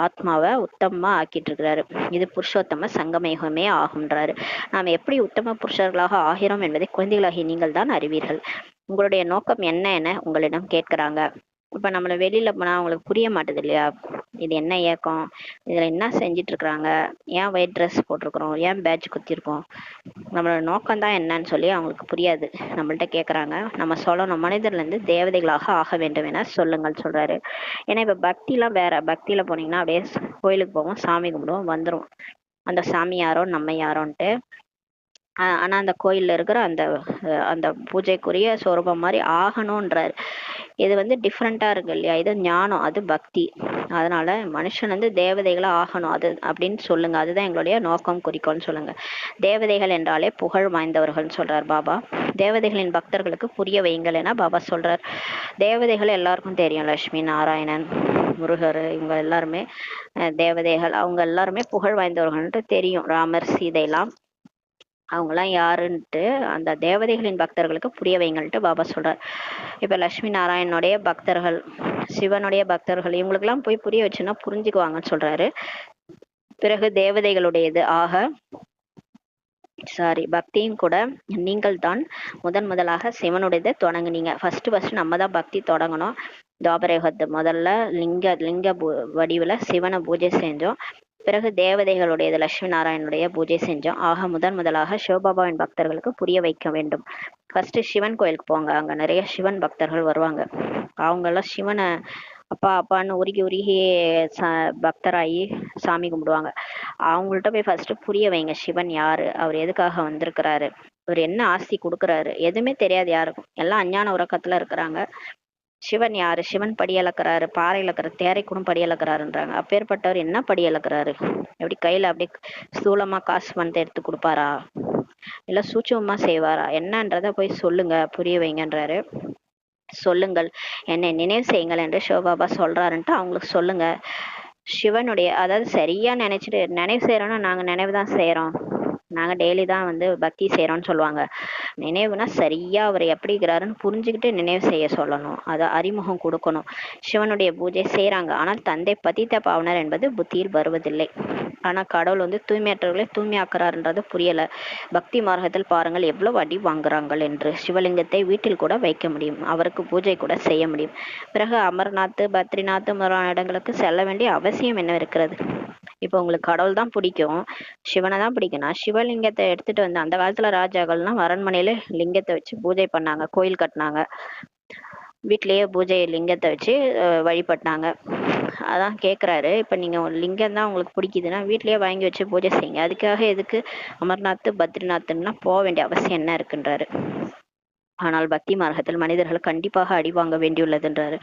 ஆத்மாவை உத்தமமா ஆக்கிட்டு இருக்கிறாரு. இது புருஷோத்தம சங்கமயுகமே ஆகுன்றாரு. நாம் எப்படி உத்தம புருஷர்களாக ஆகிறோம் என்பதை குழந்தைகளாகி நீங்கள் தான் அறிவீர்கள். உங்களுடைய நோக்கம் என்ன என உங்களிடம் கேட்கிறாங்க. இப்ப நம்மள வெளியில போனா அவங்களுக்கு புரிய மாட்டுது இல்லையா? இது என்ன இயக்கம், இதுல என்ன செஞ்சிட்டு இருக்கிறாங்க, ஏன் ஒயிட் ட்ரெஸ் போட்டிருக்கிறோம், ஏன் பேட்ச் குத்திருக்கோம், நம்மளோட நோக்கம் தான் என்னன்னு சொல்லி அவங்களுக்கு புரியாது. நம்மள்ட்ட கேட்குறாங்க. நம்ம சொல்லணும், மனிதர்ல இருந்து தேவதைகளாக ஆக வேண்டும் என சொல்லுங்கள் சொல்றாரு. ஏன்னா இப்ப பக்திலாம் வேற. பக்தியில போனீங்கன்னா அப்படியே கோயிலுக்கு போவோம், சாமி கும்பிடுவோம், வந்துடும். அந்த சாமி யாரோ நம்ம யாரோன்ட்டு. ஆனா அந்த கோயில்ல இருக்கிற அந்த அந்த பூஜைக்குரிய சொரூபம் மாதிரி ஆகணும்ன்றாரு. இது வந்து டிஃப்ரெண்டா இருக்கு இல்லையா? இது ஞானம், அது பக்தி. அதனால மனுஷன் வந்து தேவதைகளா ஆகணும் அது அப்படின்னு சொல்லுங்க. அதுதான் எங்களுடைய நோக்கம், குறிக்கோள்னு சொல்லுங்க. தேவதைகள் என்றாலே புகழ் வாய்ந்தவர்கள்னு சொல்றார் பாபா. தேவதைகளின் பக்தர்களுக்கு புரிய வையுங்கள் என பாபா சொல்றார். தேவதைகள் எல்லாருக்கும் தெரியும். லட்சுமி, நாராயணன், முருகர், இவங்க எல்லாருமே தேவதைகள். அவங்க எல்லாருமே புகழ் வாய்ந்தவர்கள்ன்ட்டு தெரியும். ராமர், சீதைலாம் அவங்கெல்லாம் யாருன்ட்டு அந்த தேவதைகளின் பக்தர்களுக்கு புரிய வைங்கள்ட்டு பாபா சொல்றார். இப்ப லட்சுமி நாராயணனுடைய பக்தர்கள், சிவனுடைய பக்தர்கள், இவங்களுக்கெல்லாம் போய் புரிய வச்சுன்னா புரிஞ்சுக்குவாங்கன்னு சொல்றாரு. பிறகு தேவதைகளுடையது பக்தியும் கூட நீங்கள் தான் முதலாக சிவனுடையதை தொடங்குனீங்க. ஃபர்ஸ்ட் நம்ம தான் பக்தி தொடங்கணும். துவாபரயுகத்து முதல்ல லிங்க வடிவுல சிவனை பூஜை செஞ்சோம். பிறகு தேவதைகளுடையது லட்சுமி நாராயணனுடைய பூஜை செஞ்சோம். ஆக முதலாக சிவபாபாவின் பக்தர்களுக்கு புரிய வைக்க வேண்டும். ஃபர்ஸ்ட் சிவன் கோயிலுக்கு போங்க. அங்க நிறைய சிவன் பக்தர்கள் வருவாங்க. அவங்க எல்லாம் சிவனை அப்பா அப்பான்னு உருகி பக்தராகி சாமி கும்பிடுவாங்க. அவங்கள்ட்ட போய் ஃபர்ஸ்ட் புரிய வைங்க. சிவன் யாரு, அவர் எதுக்காக வந்திருக்கிறாரு, அவர் என்ன ஆஸ்தி கொடுக்குறாரு, எதுவுமே தெரியாது யாருக்கும். எல்லாம் அஞ்ஞான உறக்கத்துல இருக்கிறாங்க. சிவன் யாரு, சிவன் படி அளக்குறாரு, பாறை இழக்கிற தேரை கூட படி அளக்குறாருன்றாங்க. அப்பேற்பட்டவர் என்ன படி அளக்குறாரு? எப்படி கையில அப்படியே ஸ்தூலமா காசு பணத்தை எடுத்து கொடுப்பாரா, இல்ல சூட்சமா செய்வாரா, என்னன்றத போய் சொல்லுங்க, புரிய வைங்கன்றாரு. சொல்லுங்கள், என்னை நினைவு செய்யுங்கள் என்று சிவபாபா சொல்றாருன்ட்டு அவங்களுக்கு சொல்லுங்க. சிவனுடைய அதாவது சரியா நினைவு செய்யறோம்னா நாங்க நினைவு தான் செய்யறோம், நாங்க டெய்லி தான் வந்து பக்தி செய்யறோம்னு சொல்லுவாங்க. நினைவுனா சரியா அவர் எப்படி இருக்கிறாருன்னு புரிஞ்சுக்கிட்டு நினைவு செய்ய சொல்லணும். அதை அறிமுகம் கொடுக்கணும். சிவனுடைய பூஜை செய்யறாங்க. ஆனால் தந்தை பதித்த பாவனர் என்பது புத்தியில் வருவதில்லை. ஆனா கடவுள் வந்து தூய்மையற்றவர்களை தூய்மையாக்குறாருன்றது புரியல. பக்தி மார்க்கத்தில் பாருங்கள் எவ்வளவு அடி வாங்குறாங்கள் என்று. சிவலிங்கத்தை வீட்டில் கூட வைக்க முடியும், அவருக்கு பூஜை கூட செய்ய முடியும். பிறகு அமர்நாத், பத்ரிநாத் முதலான இடங்களுக்கு செல்ல வேண்டிய அவசியம் என்ன இருக்கிறது? இப்ப உங்களுக்கு கடவுள் தான் பிடிக்கும், சிவனை தான் பிடிக்கும்னா சிவலிங்கத்தை எடுத்துட்டு வந்து, அந்த காலத்துல ராஜாக்கள்லாம் அரண்மனையில லிங்கத்தை வச்சு பூஜை பண்ணாங்க, கோயில் கட்டினாங்க, வீட்லயே பூஜை லிங்கத்தை வச்சு வழிபட்டாங்க. அதான் கேக்குறாரு. இப்ப நீங்க லிங்கம் தான் உங்களுக்கு பிடிக்குதுன்னா வீட்லயே வாங்கி வச்சு பூஜை செய்யுங்க. அதுக்காக எதுக்கு அமர்நாத், பத்ரிநாத்னா போக வேண்டிய அவசியம் என்ன இருக்குன்றாரு. ஆனால் பக்தி மார்க்கத்தில் மனிதர்கள் கண்டிப்பாக அடி வாங்க வேண்டியுள்ளதுன்றாரு.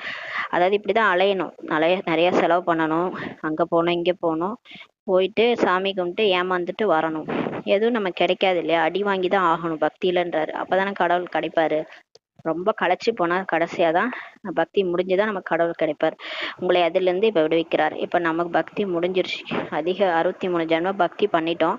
அதாவது இப்படிதான் அலையணும், நிறைய செலவு பண்ணணும், அங்க போனோம் இங்க போனோம், போயிட்டு சாமி கும்பிட்டு ஏமாந்துட்டு வரணும். எதுவும் நம்ம கிடைக்காது இல்லையா? அடி வாங்கிதான் ஆகணும் பக்தியிலன்றாரு. அப்பதானே கடவுள் கிடைப்பாரு. ரொம்ப களைச்சு போனா கடைசியாதான் பக்தி முடிஞ்சுதான் நமக்கு கடவுள் கிடைப்பார். உங்களை அதுல இருந்து இப்ப விடுவிக்கிறார். இப்ப நமக்கு பக்தி முடிஞ்சிருச்சு. அதிக 63 ஜென்மம் பக்தி பண்ணிட்டோம்.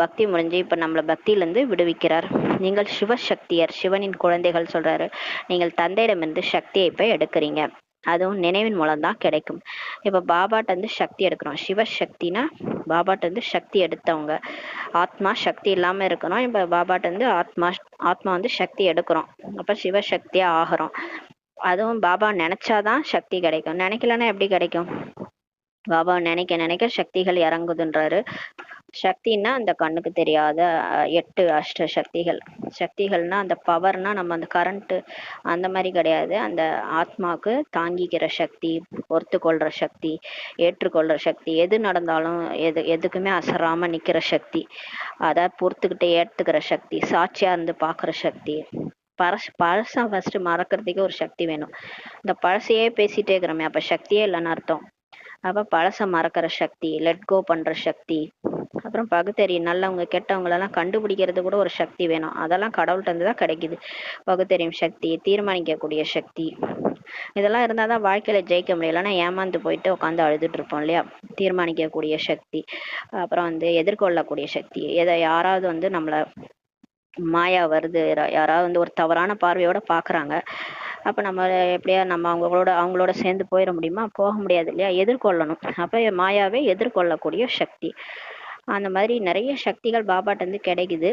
பக்தி முடிஞ்சு இப்ப நம்மள பக்தியில இருந்து விடுவிக்கிறார். நீங்கள் சிவசக்தியர், சிவனின் குழந்தைகள் சொல்றாரு. நீங்கள் தந்தையிடமிருந்து சக்தியை இப்ப எடுக்கிறீங்க. அதுவும் நினைவின் மூலம்தான் கிடைக்கும். இப்ப பாபாட்ட இருந்து சக்தி எடுக்கிறோம். சிவசக்தினா பாபாட்ட இருந்து சக்தி எடுத்தவங்க. ஆத்மா சக்தி இல்லாம இருக்கணும். இப்ப பாபாட்ட இருந்து ஆத்மா வந்து சக்தி எடுக்கிறோம். அப்ப சிவசக்தியா ஆகிறோம். அதுவும் பாபா நினைச்சாதான் சக்தி கிடைக்கும், நினைக்கலன்னா எப்படி கிடைக்கும்? பாபா நினைக்க நினைக்க சக்திகள் இறங்குதுன்றாரு. சக்தின்னா அந்த கண்ணுக்கு தெரியாத 8 அஷ்ட சக்திகள். சக்திகள்னா அந்த பவர்னா நம்ம அந்த கரண்ட் அந்த மாதிரி கிடையாது. அந்த ஆத்மாவுக்கு தாங்கிக்கிற சக்தி, பொறுத்து கொள்ற சக்தி, ஏற்றுக்கொள்ற சக்தி, எது நடந்தாலும் எதுக்குமே அசராம நிக்கிற சக்தி, அத பொறுத்துக்கிட்டு ஏத்துக்கிற சக்தி, சாட்சியா இருந்து பாக்குற சக்தி, பழசம் ஃபர்ஸ்ட் மறக்கிறதுக்கு ஒரு சக்தி வேணும். இந்த பழசையே பேசிட்டே இருக்கிறோமே, அப்ப சக்தியே இல்லைன்னு அர்த்தம். அப்ப பழச மறக்கிற சக்தி, லெட் கோ பண்ற சக்தி, அப்புறம் பகுத்தறிவு, நல்லவங்க கெட்டவங்களெல்லாம் கண்டுபிடிக்கிறது கூட ஒரு சக்தி வேணும். அதெல்லாம் கடவுள்கிட்ட இருந்து தான் கிடைக்குது. பகுத்தறியும் சக்தி, தீர்மானிக்கக்கூடிய சக்தி, இதெல்லாம் இருந்தாதான் வாழ்க்கையில ஜெயிக்க முடியும். இல்லைன்னா ஏமாந்து போயிட்டு உட்காந்து அழுதுட்டு இருப்போம் இல்லையா. தீர்மானிக்கக்கூடிய சக்தி, அப்புறம் எதிர்கொள்ளக்கூடிய சக்தி. யாராவது நம்மள மாயா வருது, யாராவது ஒரு தவறான பார்வையோட பாக்குறாங்க, அப்ப நம்ம எப்படியா நம்ம அவங்களோட சேர்ந்து போயிட முடியுமா? போக முடியாது இல்லையா. எதிர்கொள்ளணும். அப்ப மாயாவை எதிர்கொள்ளக்கூடிய சக்தி. அந்த மாதிரி நிறைய சக்திகள் பாபாட்ட இருந்து கிடைக்குது.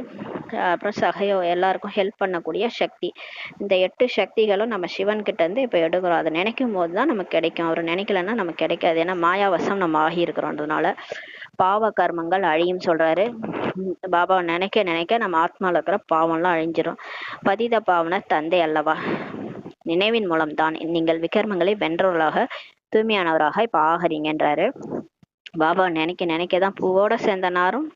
அப்புறம் எல்லாருக்கும் ஹெல்ப் பண்ணக்கூடிய சக்தி. இந்த 8 சக்திகளும் நம்ம சிவன் கிட்ட இருந்து இப்ப எடுக்கிறோம். அதை நினைக்கும் போதுதான் நமக்கு கிடைக்கும். அவர் நினைக்கலன்னா நமக்கு கிடைக்காது. ஏன்னா மாயாவசம் நம்ம ஆகி இருக்கிறோன்றதுனால பாவ கர்மங்கள் அழியும் சொல்றாரு. பாபாவை நினைக்க நினைக்க நம்ம ஆத்மாவில் இருக்கிற பாவம்லாம் அழிஞ்சிரும். பதித பாவன தந்தை அல்லவா, நினைவின் மூலம்தான் நீங்கள் விகர்மங்களை வென்றவர்களாக தூய்மையானவராக இப்ப ஆகிறீங்கன்றாரு. பாபா நினைக்க நினைக்கதான் பூவோட சேர்ந்த நாரும்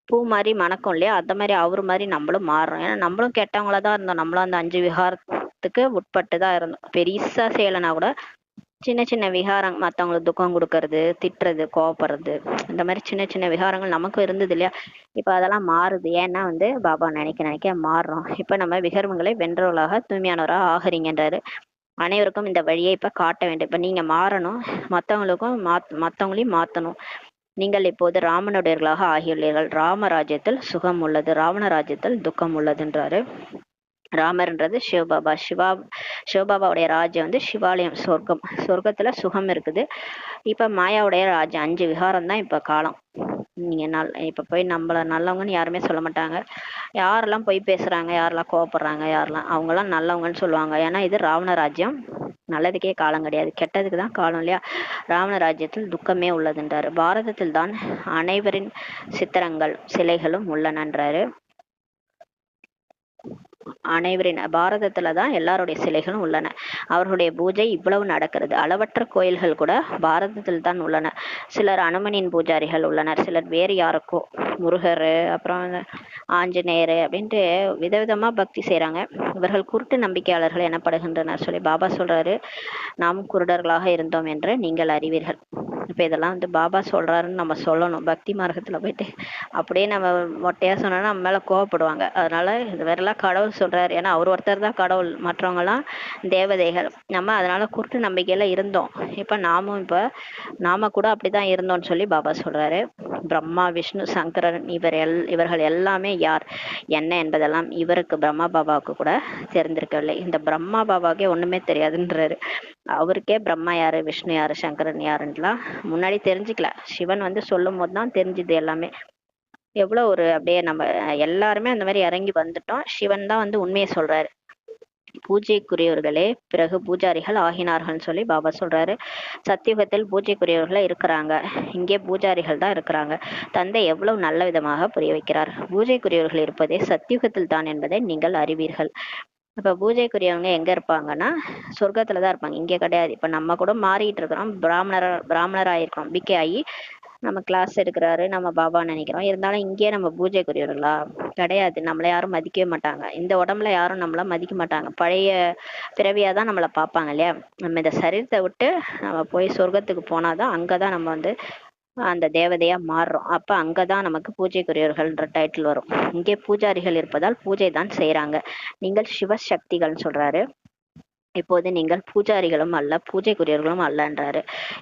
பூ மாதிரி மணக்கும் இல்லையா. அந்த மாதிரி அவரு மாதிரி நம்மளும் மாறுறோம். ஏன்னா நம்மளும் கெட்டவங்களதான் இருந்தோம். நம்மளும் அந்த 5 விகாரத்துக்கு உட்பட்டுதான் இருந்தோம். பெரிசா செய்யலைன்னா கூட சின்ன சின்ன விகாரம், மற்றவங்களுக்கு துக்கம் கொடுக்கறது, திட்டுறது, கோவப்படுறது, இந்த மாதிரி சின்ன சின்ன விகாரங்கள் நமக்கும் இருந்தது இல்லையா. இப்ப அதெல்லாம் மாறுது. ஏன்னா பாபா நினைக்க நினைக்க மாறுறோம். இப்ப நம்ம விகர்மங்களை வென்றவர்களாக தூய்மையானவராக ஆகிறீங்கன்றாரு. அனைவருக்கும் இந்த வழியை இப்ப காட்ட வேண்டும். இப்ப நீங்க மாறணும், மத்தவங்களையும் மாத்தணும். நீங்கள் இப்போது ராமனுடையவர்களாக ஆகியுள்ளீர்கள். ராமராஜ்யத்தில் சுகம் உள்ளது, ராவண ராஜ்யத்தில் துக்கம் உள்ளதுன்றாரு. ராமர்ன்றது சிவபாபா. சிவபாபாவுடைய ராஜ்யம் சிவாலயம், சொர்க்கத்துல சுகம் இருக்குது. இப்ப மாயாவுடைய ராஜ்யம் 5 விகாரம் தான் இப்ப காலம். நீங்க இப்ப போய் நம்மள நல்லவங்கன்னு யாருமே சொல்ல மாட்டாங்க. யாரெல்லாம் பொய் பேசுறாங்க, யாரெல்லாம் கோவப்படுறாங்க, அவங்கெல்லாம் நல்லவங்கன்னு சொல்லுவாங்க. ஏன்னா இது ராவண ராஜ்யம். நல்லதுக்கே காலம் கிடையாது, கெட்டதுக்கு தான் காலம் இல்லையா. ராவண ராஜ்யத்தில் துக்கமே உள்ளதுன்றாரு. பாரதத்தில் தான் அனைவரின் சித்திரங்கள் சிலைகளும் உள்ளனன்றாரு. பாரதத்துலதான் எல்லாருடைய சிலைகளும் உள்ளன. அவர்களுடைய பூஜை இவ்வளவு நடக்கிறது. அளவற்ற கோயில்கள் கூட பாரதத்தில் தான் உள்ளன. சிலர் அனுமனின் பூஜாரிகள் உள்ளனர், சிலர் வேறு யாருக்கோ, முருகர், அப்புறம் ஆஞ்சநேயர் அப்படின்ட்டு விதவிதமா பக்தி செய்யறாங்க. இவர்கள் குருட்டு நம்பிக்கையாளர்கள் எனப்படுகின்றனர் சொல்லி பாபா சொல்றாரு. நாமும் குருடர்களாக இருந்தோம் என்று நீங்கள் அறிவீர்கள். இப்ப இதெல்லாம் பாபா சொல்றாருன்னு நம்ம சொல்லணும். பக்தி மார்க்கத்துல போயிட்டு அப்படியே நம்ம மொட்டையா சொன்னோம்னா நம்ம மேல கோவப்படுவாங்க. அதனால இது வேறெல்லாம் கடவுள் சொல்றாரு. ஏன்னா அவர் ஒருத்தர் தான் கடவுள், மற்றவங்க எல்லாம் தேவதைகள். நம்ம அதனால குருட்டு நம்பிக்கையில இருந்தோம். இப்ப நாம கூட அப்படிதான் இருந்தோம்னு சொல்லி பாபா சொல்றாரு. பிரம்மா, விஷ்ணு, சங்கரன் இவர்கள் எல்லாமே யார் என்ன என்பதெல்லாம் இவருக்கு, பிரம்மா பாபாவுக்கு கூட தெரிந்திருக்கவில்லை. இந்த பிரம்மா பாபாவுக்கே ஒண்ணுமே தெரியாதுன்றாரு. அவருக்கே பிரம்மா யாரு, விஷ்ணு யாரு, சங்கரன் யாருன்னுலாம் முன்னாடி தெரிஞ்சுக்கல. சிவன் சொல்லும் போதுதான் தெரிஞ்சுது எல்லாமே. எவ்வளவு ஒரு அப்படியே நம்ம எல்லாருமே அந்த மாதிரி இறங்கி வந்துட்டோம். சிவன் தான் உண்மையை சொல்றாரு. பூஜைக்குரியவர்களே பிறகு பூஜாரிகள் ஆகினார்கள்னு சொல்லி பாபா சொல்றாரு. சத்தியுகத்தில் பூஜைக்குரியவர்களா இருக்கிறாங்க, இங்கே பூஜாரிகள் தான் இருக்கிறாங்க. தந்தை எவ்வளவு நல்ல விதமாக புரிய வைக்கிறார். பூஜைக்குரியவர்கள் இருப்பதே சத்தியுகத்தில் தான் என்பதை நீங்கள் அறிவீர்கள். இப்ப பூஜைக்குரியவங்க எங்க இருப்பாங்கன்னா சொர்க்கத்துலதான் இருப்பாங்க, இங்க கிடையாது. இப்ப நம்ம கூட மாறிட்டு இருக்கிறோம், பிராமணராயிருக்கிறோம். பிகே ஆகி நம்ம கிளாஸ் எடுக்கிறாரு, நம்ம பாபா நினைக்கிறோம். இருந்தாலும் இங்கேயே நம்ம பூஜைக்குரியவர்களா கிடையாது. நம்மள யாரும் மதிக்கவே மாட்டாங்க. இந்த உடம்புல யாரும் நம்மள மதிக்க மாட்டாங்க. பழைய பிறவியாதான் நம்மள பார்ப்பாங்க இல்லையா. நம்ம இந்த சரீரத்தை விட்டு நம்ம போய் சொர்க்கத்துக்கு போனாதான் அங்கதான் நம்ம அந்த தேவதையா மாறுறோம். அப்ப அங்கதான் நமக்கு பூஜைக்குரியவர்கள்ன்ற டைட்டில் வரும். இங்கே பூஜாரிகள் இருப்பதால் பூஜை தான் செய்யறாங்க. நீங்கள் சிவசக்திகள்னு சொல்றாரு. இப்போது நீங்கள் பூஜாரிகளும் அல்ல, பூஜைக்குரியவர்களும் அல்லன்றாரு.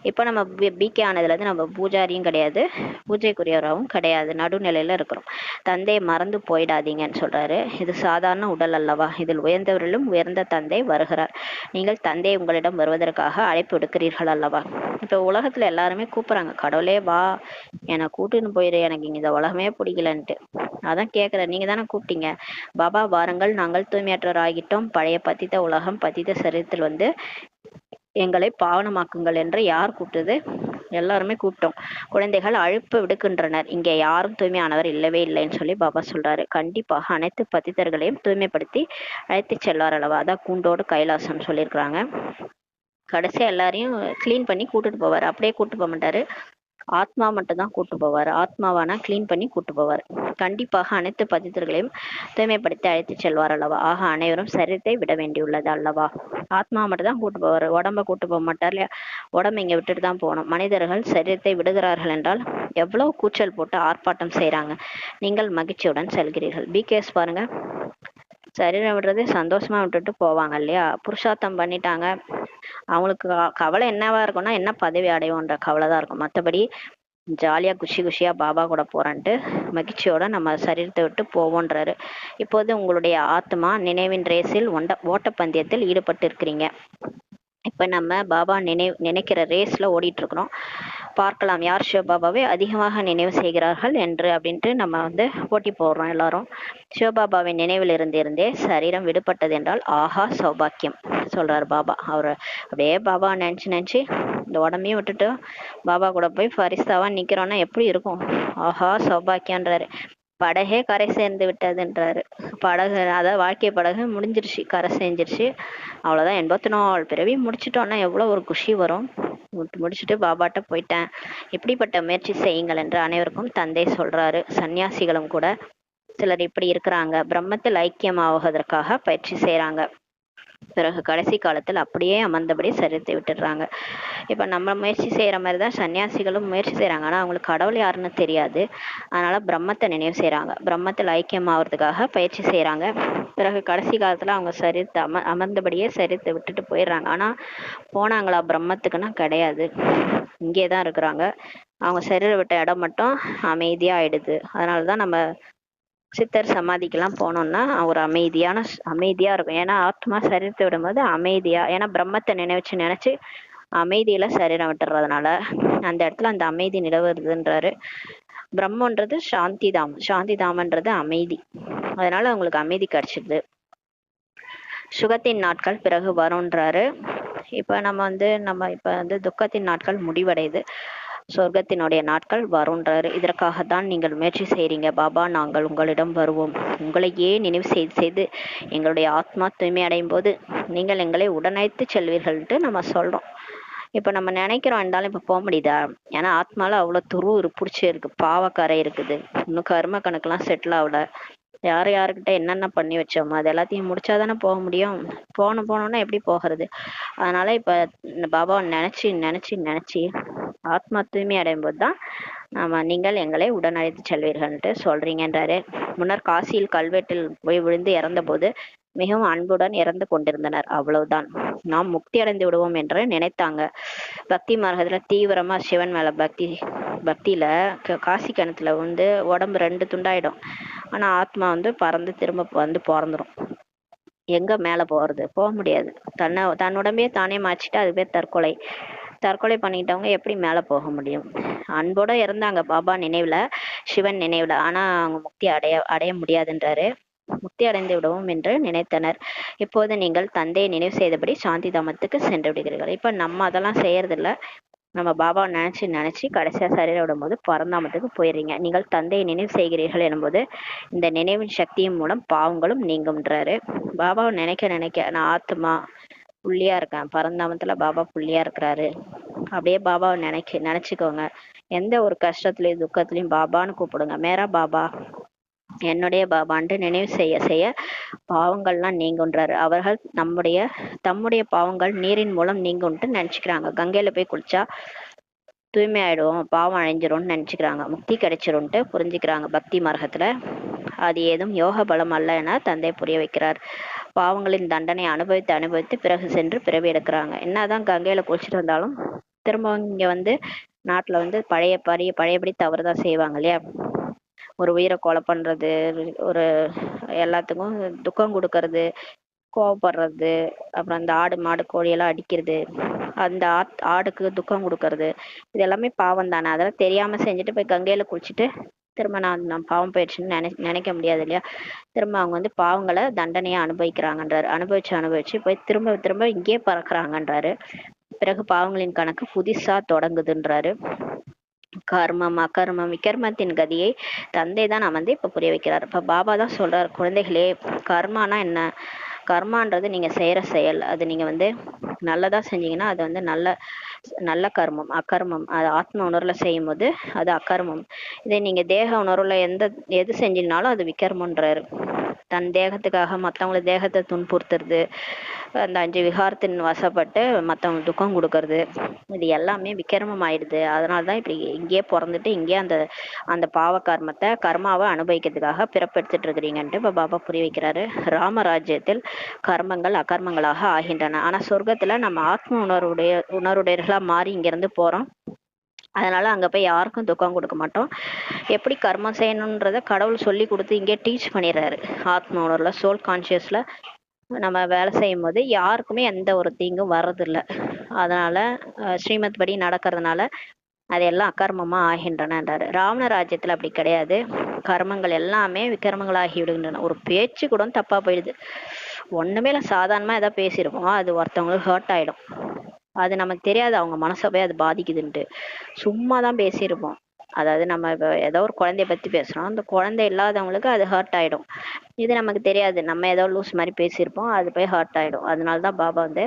இப்ப நம்ம பிகே ஆனதுல இருந்து நம்ம பூஜாரியும் கிடையாது, பூஜைக்குரியவராகவும் கிடையாது, நடுநிலையில இருக்கிறோம். தந்தையை மறந்து போயிடாதீங்கன்னு சொல்றாரு. இது சாதாரண உடல் அல்லவா, இதில் உயர்ந்தவர்களும் உயர்ந்த தந்தை வருகிறார். நீங்கள் தந்தையை உங்களிடம் வருவதற்காக அழைப்பு விடுக்கிறீர்கள் அல்லவா. இப்ப உலகத்துல எல்லாருமே கூப்பிடுறாங்க, கடவுளே வா என்னை கூட்டுன்னு போயிரு, எனக்கு இங்க இந்த உலகமே பிடிக்கலன்ட்டு. அதான் கேக்குறேன், நீங்க தானே கூப்பிட்டீங்க. பாபா வாருங்கள், நாங்கள் தூய்மையற்றவர் ஆகிட்டோம். பழைய பதித்த உலகம், பதித்த சரீரத்தில் எங்களை பாவனமாக்குங்கள் என்று யார் கூப்பிட்டது? எல்லாருமே கூப்பிட்டோம். குழந்தைகள் அழைப்பு விடுக்கின்றனர். இங்கே யாரும் தூய்மையானவர் இல்லவே இல்லைன்னு சொல்லி பாபா சொல்றாரு. கண்டிப்பாக அனைத்து பதித்தர்களையும் தூய்மைப்படுத்தி அழைத்து செல்வார் அல்லவா. அதான் கூண்டோடு கைலாசம் சொல்லியிருக்கிறாங்க. கடைசியா எல்லாரையும் கிளீன் பண்ணி கூட்டிட்டு போவார். அப்படியே கூட்டு போக மாட்டாரு, ஆத்மா மட்டும் தான் கூட்டு போவார். ஆத்மாவானா கிளீன் பண்ணி கூட்டு போவார். கண்டிப்பாக அனைத்து பதித்தர்களையும் தூய்மைப்படுத்தி அழைத்து செல்வார் அல்லவா. ஆக அனைவரும் சரீரத்தை விட வேண்டியுள்ளது அல்லவா. ஆத்மா மட்டும் தான் கூட்டு போவார், உடம்ப கூட்டு போக மாட்டார் இல்லையா. உடம்பு இங்க விட்டுட்டு தான் போகணும். மனிதர்கள் சரீரத்தை விடுகிறார்கள் என்றால் எவ்வளவு கூச்சல் போட்டு ஆர்ப்பாட்டம் செய்யறாங்க. நீங்கள் மகிழ்ச்சியுடன் செல்கிறீர்கள். பிகேஸ் பாருங்க, சரீரம் விடுறது சந்தோஷமா விட்டுட்டு போவாங்க இல்லையா. புருஷார்த்தம் பண்ணிட்டாங்க, அவங்களுக்கு கவலை என்னவா இருக்கும்னா என்ன பதவி அடைவோன்ற கவலை தான் இருக்கும். மற்றபடி ஜாலியா குஷி குஷியா பாபா கூட போறான்ட்டு மகிழ்ச்சியோட நம்ம சரீரத்தை விட்டு போவோன்றாரு. இப்போது உங்களுடைய ஆத்மா நினைவின் ரேஸில் ஓட்டப்பந்தயத்தில் ஈடுபட்டு இருக்கிறீங்க. இப்ப நம்ம பாபா நினைக்கிற ரேஸ்ல ஓடிட்டு இருக்கிறோம். பார்க்கலாம் யார் சிவபாபாவை அதிகமாக நினைவு செய்கிறார்கள் என்று அப்படின்ட்டு நம்ம போட்டி போடுறோம் எல்லாரும். சிவபாபாவின் நினைவில் இருந்தே சரீரம் விடுபட்டது என்றால் ஆஹா சௌபாக்கியம் சொல்றாரு பாபா. அவர் அப்படியே பாபா நினைச்சு இந்த உடம்பையும் விட்டுட்டு பாபா கூட போய் ஃபரிஸ்தாவா நிக்கிறோம்னா எப்படி இருக்கும். ஆஹா சௌபாக்கியன்றாரு. படகே கரை சேர்ந்து விட்டதுன்றாரு. படகு அதாவது வாழ்க்கை படகு முடிஞ்சிருச்சு, கரை செஞ்சிருச்சு, அவ்வளவுதான். 84 பிறவி முடிச்சிட்டோம்னா எவ்வளவு ஒரு குஷி வரும். முடிச்சுட்டு பாபாட்ட போயிட்டேன். இப்படிப்பட்ட முயற்சி செய்யுங்கள் என்று அனைவருக்கும் தந்தை சொல்றாரு. சன்னியாசிகளும் கூட சிலர் இப்படி இருக்கிறாங்க. பிரம்மத்தில் ஐக்கியமாவதற்காக பயிற்சி செய்யறாங்க. பிறகு கடைசி காலத்தில் அப்படியே அமர்ந்தபடி சரீரத்தை விட்டுடுறாங்க. இப்ப நம்ம முயற்சி செய்யற மாதிரிதான் சன்னியாசிகளும் முயற்சி செய்யறாங்க. ஆனா அவங்களுக்கு கடவுள் யாருன்னு தெரியாது. அதனால பிரம்மத்தை நினைவு செய்யறாங்க. பிரம்மத்தில் ஐக்கியம் ஆவறதுக்காக பயிற்சி செய்யறாங்க. பிறகு கடைசி காலத்துல அவங்க சரீரத்தை அமர்ந்தபடியே சரீரத்தை விட்டுட்டு போயிடுறாங்க. ஆனா போனாங்களா பிரம்மத்துக்குன்னா கிடையாது, இங்கேதான் இருக்கிறாங்க. அவங்க சரீரம் விட்ட இடம் மட்டும் அமைதியா ஆயிடுது. அதனாலதான் நம்ம சித்தர் சமாதிக்கெல்லாம் போனோம்னா ஒரு அமைதியா இருக்கும். ஏன்னா ஆத்மா சரீரத்தை விடும்போது அமைதியா, ஏன்னா பிரம்மத்தை நினைச்சு அமைதியில சரீரம் விட்டுறதுனால அந்த இடத்துல அந்த அமைதி நிலவுறதுன்றாரு. பிரம்மன்றது சாந்தி தாமம், சாந்தி தாமன்றது அமைதி. அதனால அவங்களுக்கு அமைதி கிடைச்சிடுது. சுகத்தின் நாட்கள் பிறகு வரும்ன்றாரு. இப்ப நம்ம துக்கத்தின் நாட்கள் முடிவடையுது, சொர்க்கத்தினுடைய நாட்கள் வரும்ன்றாரு. இதற்காகத்தான் நீங்கள் முயற்சி செய்றீங்க பாபா. நாங்கள் உங்களிடம் வருவோம். உங்களையே நினைவு செய்து எங்களுடைய ஆத்மா தூய்மை அடையும் போது நீங்கள் எங்களை உடனழைத்து செல்வீர்கள்ட்டு நம்ம சொல்றோம். இப்ப நம்ம நினைக்கிறோம் இருந்தாலும் இப்ப போக முடியுதா. ஏன்னா ஆத்மால அவ்வளவு துரு பிடிச்சி இருக்கு, பாவக்கரை இருக்குது. இன்னும் கர்ம கணக்கெல்லாம் செட்டில் ஆகல. யாருக்கிட்ட என்னென்ன பண்ணி வச்சோமோ அது எல்லாத்தையும் முடிச்சாதானே போக முடியும். போனோம்னா எப்படி போகிறது. அதனால இப்ப இந்த பாபாவை நினைச்சு ஆத்மா தூய்மை அடையும் போதுதான் நீங்கள் எங்களை உடனழைத்து செல்வீர்கள்ட்டு சொல்றீங்கன்றாரு. முன்னர் காசியில் கல்வெட்டில் போய் விழுந்து இறந்த போது மிகவும் அன்புடன் இறந்து கொண்டிருந்தனர். அவ்வளவுதான். நாம் முக்தி அடைந்து விடுவோம் என்று நினைத்தாங்க. பக்தி மார்க்கத்துல தீவிரமா சிவன் மேல பக்தியில காசி கிணத்துல உடம்பு 2 துண்டாயிடும். ஆனா ஆத்மா பறந்து திரும்ப பிறந்துரும். எங்க மேல போறது, போக முடியாது. தன் உடம்பையே தானே மாச்சிட்டு அது பேர் தற்கொலை பண்ணிக்கிட்டவங்க எப்படி மேல போக முடியும். அன்போட இருந்தாங்க பாபா நினைவுல, சிவன் நினைவுல. ஆனா அவங்க முக்தி அடைய முடியாதுன்றாரு. முக்தி அடைந்து விடுவோம் என்று நினைத்தனர். இப்போது நீங்கள் தந்தையை நினைவு செய்தபடி சாந்தி தாமத்துக்கு சென்று விடுகிறீர்கள். இப்ப நம்ம அதெல்லாம் செய்யறது இல்ல. நம்ம பாபாவை நினைச்சு கடைசியா சரீரம் விடும்போது பரந்தாமத்துக்கு போயிடுறீங்க. நீங்கள் தந்தையை நினைவு செய்கிறீர்கள் எனும்போது இந்த நினைவின் சக்தியின் மூலம் பாவங்களும் நீங்கும்ன்றாரு. பாபாவை நினைக்க நான் ஆத்மா புள்ளியா இருக்கேன், பரந்தாமத்துல பாபா புள்ளியா இருக்கிறாரு. அப்படியே பாபாவை நினைச்சுக்கோங்க. எந்த ஒரு கஷ்டத்துலயும் துக்கத்துலயும் பாபான்னு கூப்பிடுங்க. மேரா பாபா, என்னுடைய பாபான்ட்டு நினைவு செய்ய பாவங்கள்லாம் நீங்குன்றாரு. அவர்கள் தம்முடைய பாவங்கள் நீரின் மூலம் நீங்கும்ட்டு நினைச்சுக்கிறாங்க. கங்கையில போய் குளிச்சா தூய்மை ஆயிடுவோம், பாவம் அழிஞ்சிரும்னு நினைச்சுக்கிறாங்க. முக்தி கிடைச்சிரும்ட்டு புரிஞ்சுக்கிறாங்க பக்தி மார்க்கத்துல. அது ஏதும் யோக பலம் அல்ல என தந்தை புரிய வைக்கிறார். பாவங்களின் தண்டனை அனுபவித்து பிறகு சென்று பிறவி எடுக்கிறாங்க. என்னதான் கங்கையில குளிச்சுட்டு வந்தாலும் திரும்ப இங்க நாட்டுல பழையபடி தவறுதான் செய்வாங்க இல்லையா. ஒரு உயிரை கொலை பண்றது, ஒரு எல்லாத்துக்கும் துக்கம் கொடுக்கறது, கோவப்படுறது, அப்புறம் அந்த ஆடு மாடு கோழியெல்லாம் அடிக்கிறது, அந்த ஆடுக்கு துக்கம் கொடுக்கறது, இது எல்லாமே பாவம் தானே. அதெல்லாம் தெரியாம செஞ்சுட்டு போய் கங்கையில குளிச்சுட்டு திரும்ப நான் பாவம் போயிடுச்சுன்னு நினைக்க முடியாது இல்லையா. திரும்ப அவங்க பாவங்களை தண்டனையா அனுபவிக்கிறாங்கன்றாரு. அனுபவிச்சு போய் திரும்ப இங்கேயே பறக்குறாங்கன்றாரு. பிறகு பாவங்களின் கணக்கு புதுசா தொடங்குதுன்றாரு. கர்மம் அகர்மம் விகர்மத்தின் கதியை தந்தை தான் இப்ப புரிய வைக்கிறார். இப்ப பாபா தான் சொல்றாரு, குழந்தைகளே கர்மானா என்ன, கர்மான்றது நீங்கள் செய்கிற செயல். அது நீங்கள் வந்து நல்லதாக செஞ்சீங்கன்னா அது வந்து நல்ல நல்ல கர்மம். அக்கர்மம் அது ஆத்ம உணர்வில் செய்யும் போது அது அக்கர்மம். இதே நீங்கள் தேக உணர்வில் எது செஞ்சீங்கனாலும் அது விக்கர்மன்றாரு. தன் தேகத்துக்காக மற்றவங்கள தேகத்தை துன்புறுத்துறது, அந்த 5 விகாரத்தின் வசப்பட்டு மற்றவங்களுக்கு துக்கம் கொடுக்கறது, இது எல்லாமே விக்கிரமம் ஆயிடுது. அதனால தான் இப்படி இங்கேயே பிறந்துட்டு இங்கேயே அந்த அந்த பாவ கர்மாவை அனுபவிக்கிறதுக்காக பிறப்பெடுத்துட்டு இருக்கிறீங்கன்ட்டு இப்போ பாபா புரிய வைக்கிறாரு. ராமராஜ்யத்தில் கர்மங்கள் அகர்மங்களாக ஆகின்றன. ஆனால் சொர்க்கத்தில் நம்ம ஆத்ம உணர்வுடையர்களாக மாறி இங்கேருந்து போகிறோம். அதனால அங்கே போய் யாருக்கும் துக்கம் கொடுக்க மாட்டோம். எப்படி கர்மம் செய்யணுன்றத கடவுள் சொல்லி கொடுத்து இங்கே டீச் பண்ணிடுறாரு. ஆத்ம உணர்வில் சோல் கான்சியஸில் நம்ம வேலை செய்யும் போது யாருக்குமே எந்த ஒரு தீங்கும் வர்றதில்லை. அதனால ஸ்ரீமத் படி நடக்கிறதுனால அதெல்லாம் அக்கர்மமாக ஆகின்றனன்றாரு. ராவண ராஜ்யத்தில் அப்படி கிடையாது. கர்மங்கள் எல்லாமே விக்கிரமங்களாகி விடுகின்றன. ஒரு பேச்சு கூட தப்பாக போயிடுது. ஒன்றுமே இல்லை, சாதாரணமாக எதாவது பேசியிருப்போம், அது ஒருத்தவங்களுக்கு ஹர்ட் ஆகிடும். அது நமக்கு தெரியாது அவங்க மனசை போய் அது பாதிக்குதுன்ட்டு. சும்மா தான் பேசியிருப்போம். அதாவது நம்ம இப்போ ஏதோ ஒரு குழந்தைய பற்றி பேசுகிறோம், அந்த குழந்தை இல்லாதவங்களுக்கு அது ஹர்ட் ஆகிடும். இது நமக்கு தெரியாது, நம்ம ஏதோ லூஸ் மாதிரி பேசியிருப்போம், அது போய் ஹர்ட் ஆகிடும். அதனால தான் பாபா வந்து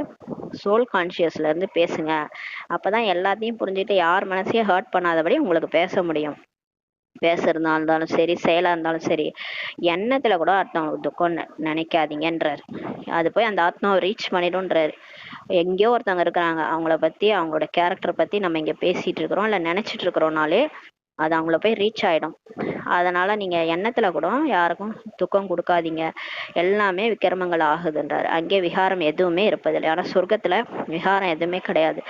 சோல் கான்ஷியஸ்லேருந்து பேசுங்க. அப்போ தான் எல்லாத்தையும் புரிஞ்சுட்டு யார் மனசையும் ஹர்ட் பண்ணாதபடி உங்களுக்கு பேச முடியும். பேசுறதா இருந்தாலும் சரி, செயலாக இருந்தாலும் சரி, எண்ணத்தில் கூட அடுத்தவங்களுக்கு துக்கம் நினைக்காதீங்கன்றார். அது போய் அந்த ஆத்மாவை ரீச் பண்ணிடும்ன்றாரு. எங்கேயோ ஒருத்தவங்க இருக்கிறாங்க, அவங்கள பற்றி அவங்களோட கேரக்டரை பற்றி நம்ம இங்கே பேசிகிட்டு இருக்கிறோம் இல்லை நினச்சிட்டு இருக்கிறோம்னாலே அது அவங்கள போய் ரீச் ஆகிடும். அதனால் நீங்கள் எண்ணத்தில் கூட யாருக்கும் துக்கம் கொடுக்காதீங்க. எல்லாமே விக்கிரமங்கள் ஆகுதுன்றார். அங்கே விகாரம் எதுவுமே இருப்பதில்லை. ஆனால் சொர்க்கத்தில் விகாரம் எதுவுமே கிடையாது.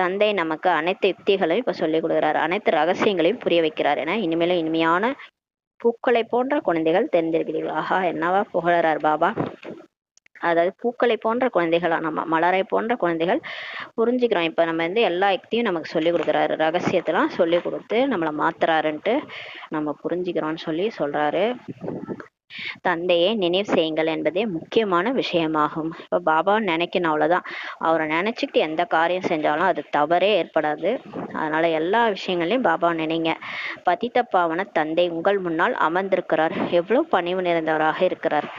தந்தை நமக்கு அனைத்து யுக்திகளையும் இப்போ சொல்லிக் கொடுக்குறாரு, அனைத்து ரகசியங்களையும் புரிய வைக்கிறார். ஏன்னா இனிமேலும் இனிமையான பூக்களை போன்ற குழந்தைகள் தெரிந்திருக்கிறீர்கள். ஆஹா, என்னவா புகழறார் பாபா. அதாவது பூக்களை போன்ற குழந்தைகளா, நம்ம மலரை போன்ற குழந்தைகள் புரிஞ்சுக்கிறோம். இப்போ நம்ம வந்து எல்லா யுக்தியும் நமக்கு சொல்லி கொடுக்குறாரு, ரகசியத்தெல்லாம் சொல்லி கொடுத்து நம்மளை மாத்துறாருன்ட்டு நம்ம புரிஞ்சுக்கிறோம்னு சொல்றாரு. தந்தையை நினைவு செய்யுங்கள் என்பதே முக்கியமான விஷயமாகும். இப்போ பாபா நினைக்கணும், அவ்வளோதான். அவரை நினைச்சிக்கிட்டு எந்த காரியம் செஞ்சாலும் அது தவறே ஏற்படாது. அதனால எல்லா விஷயங்களையும் பாபா நினைங்க. பதித்த பாவன தந்தை உங்கள் முன்னால் அமர்ந்திருக்கிறார். எவ்வளவு பணிவு நிறைந்தவராக இருக்கிறார்.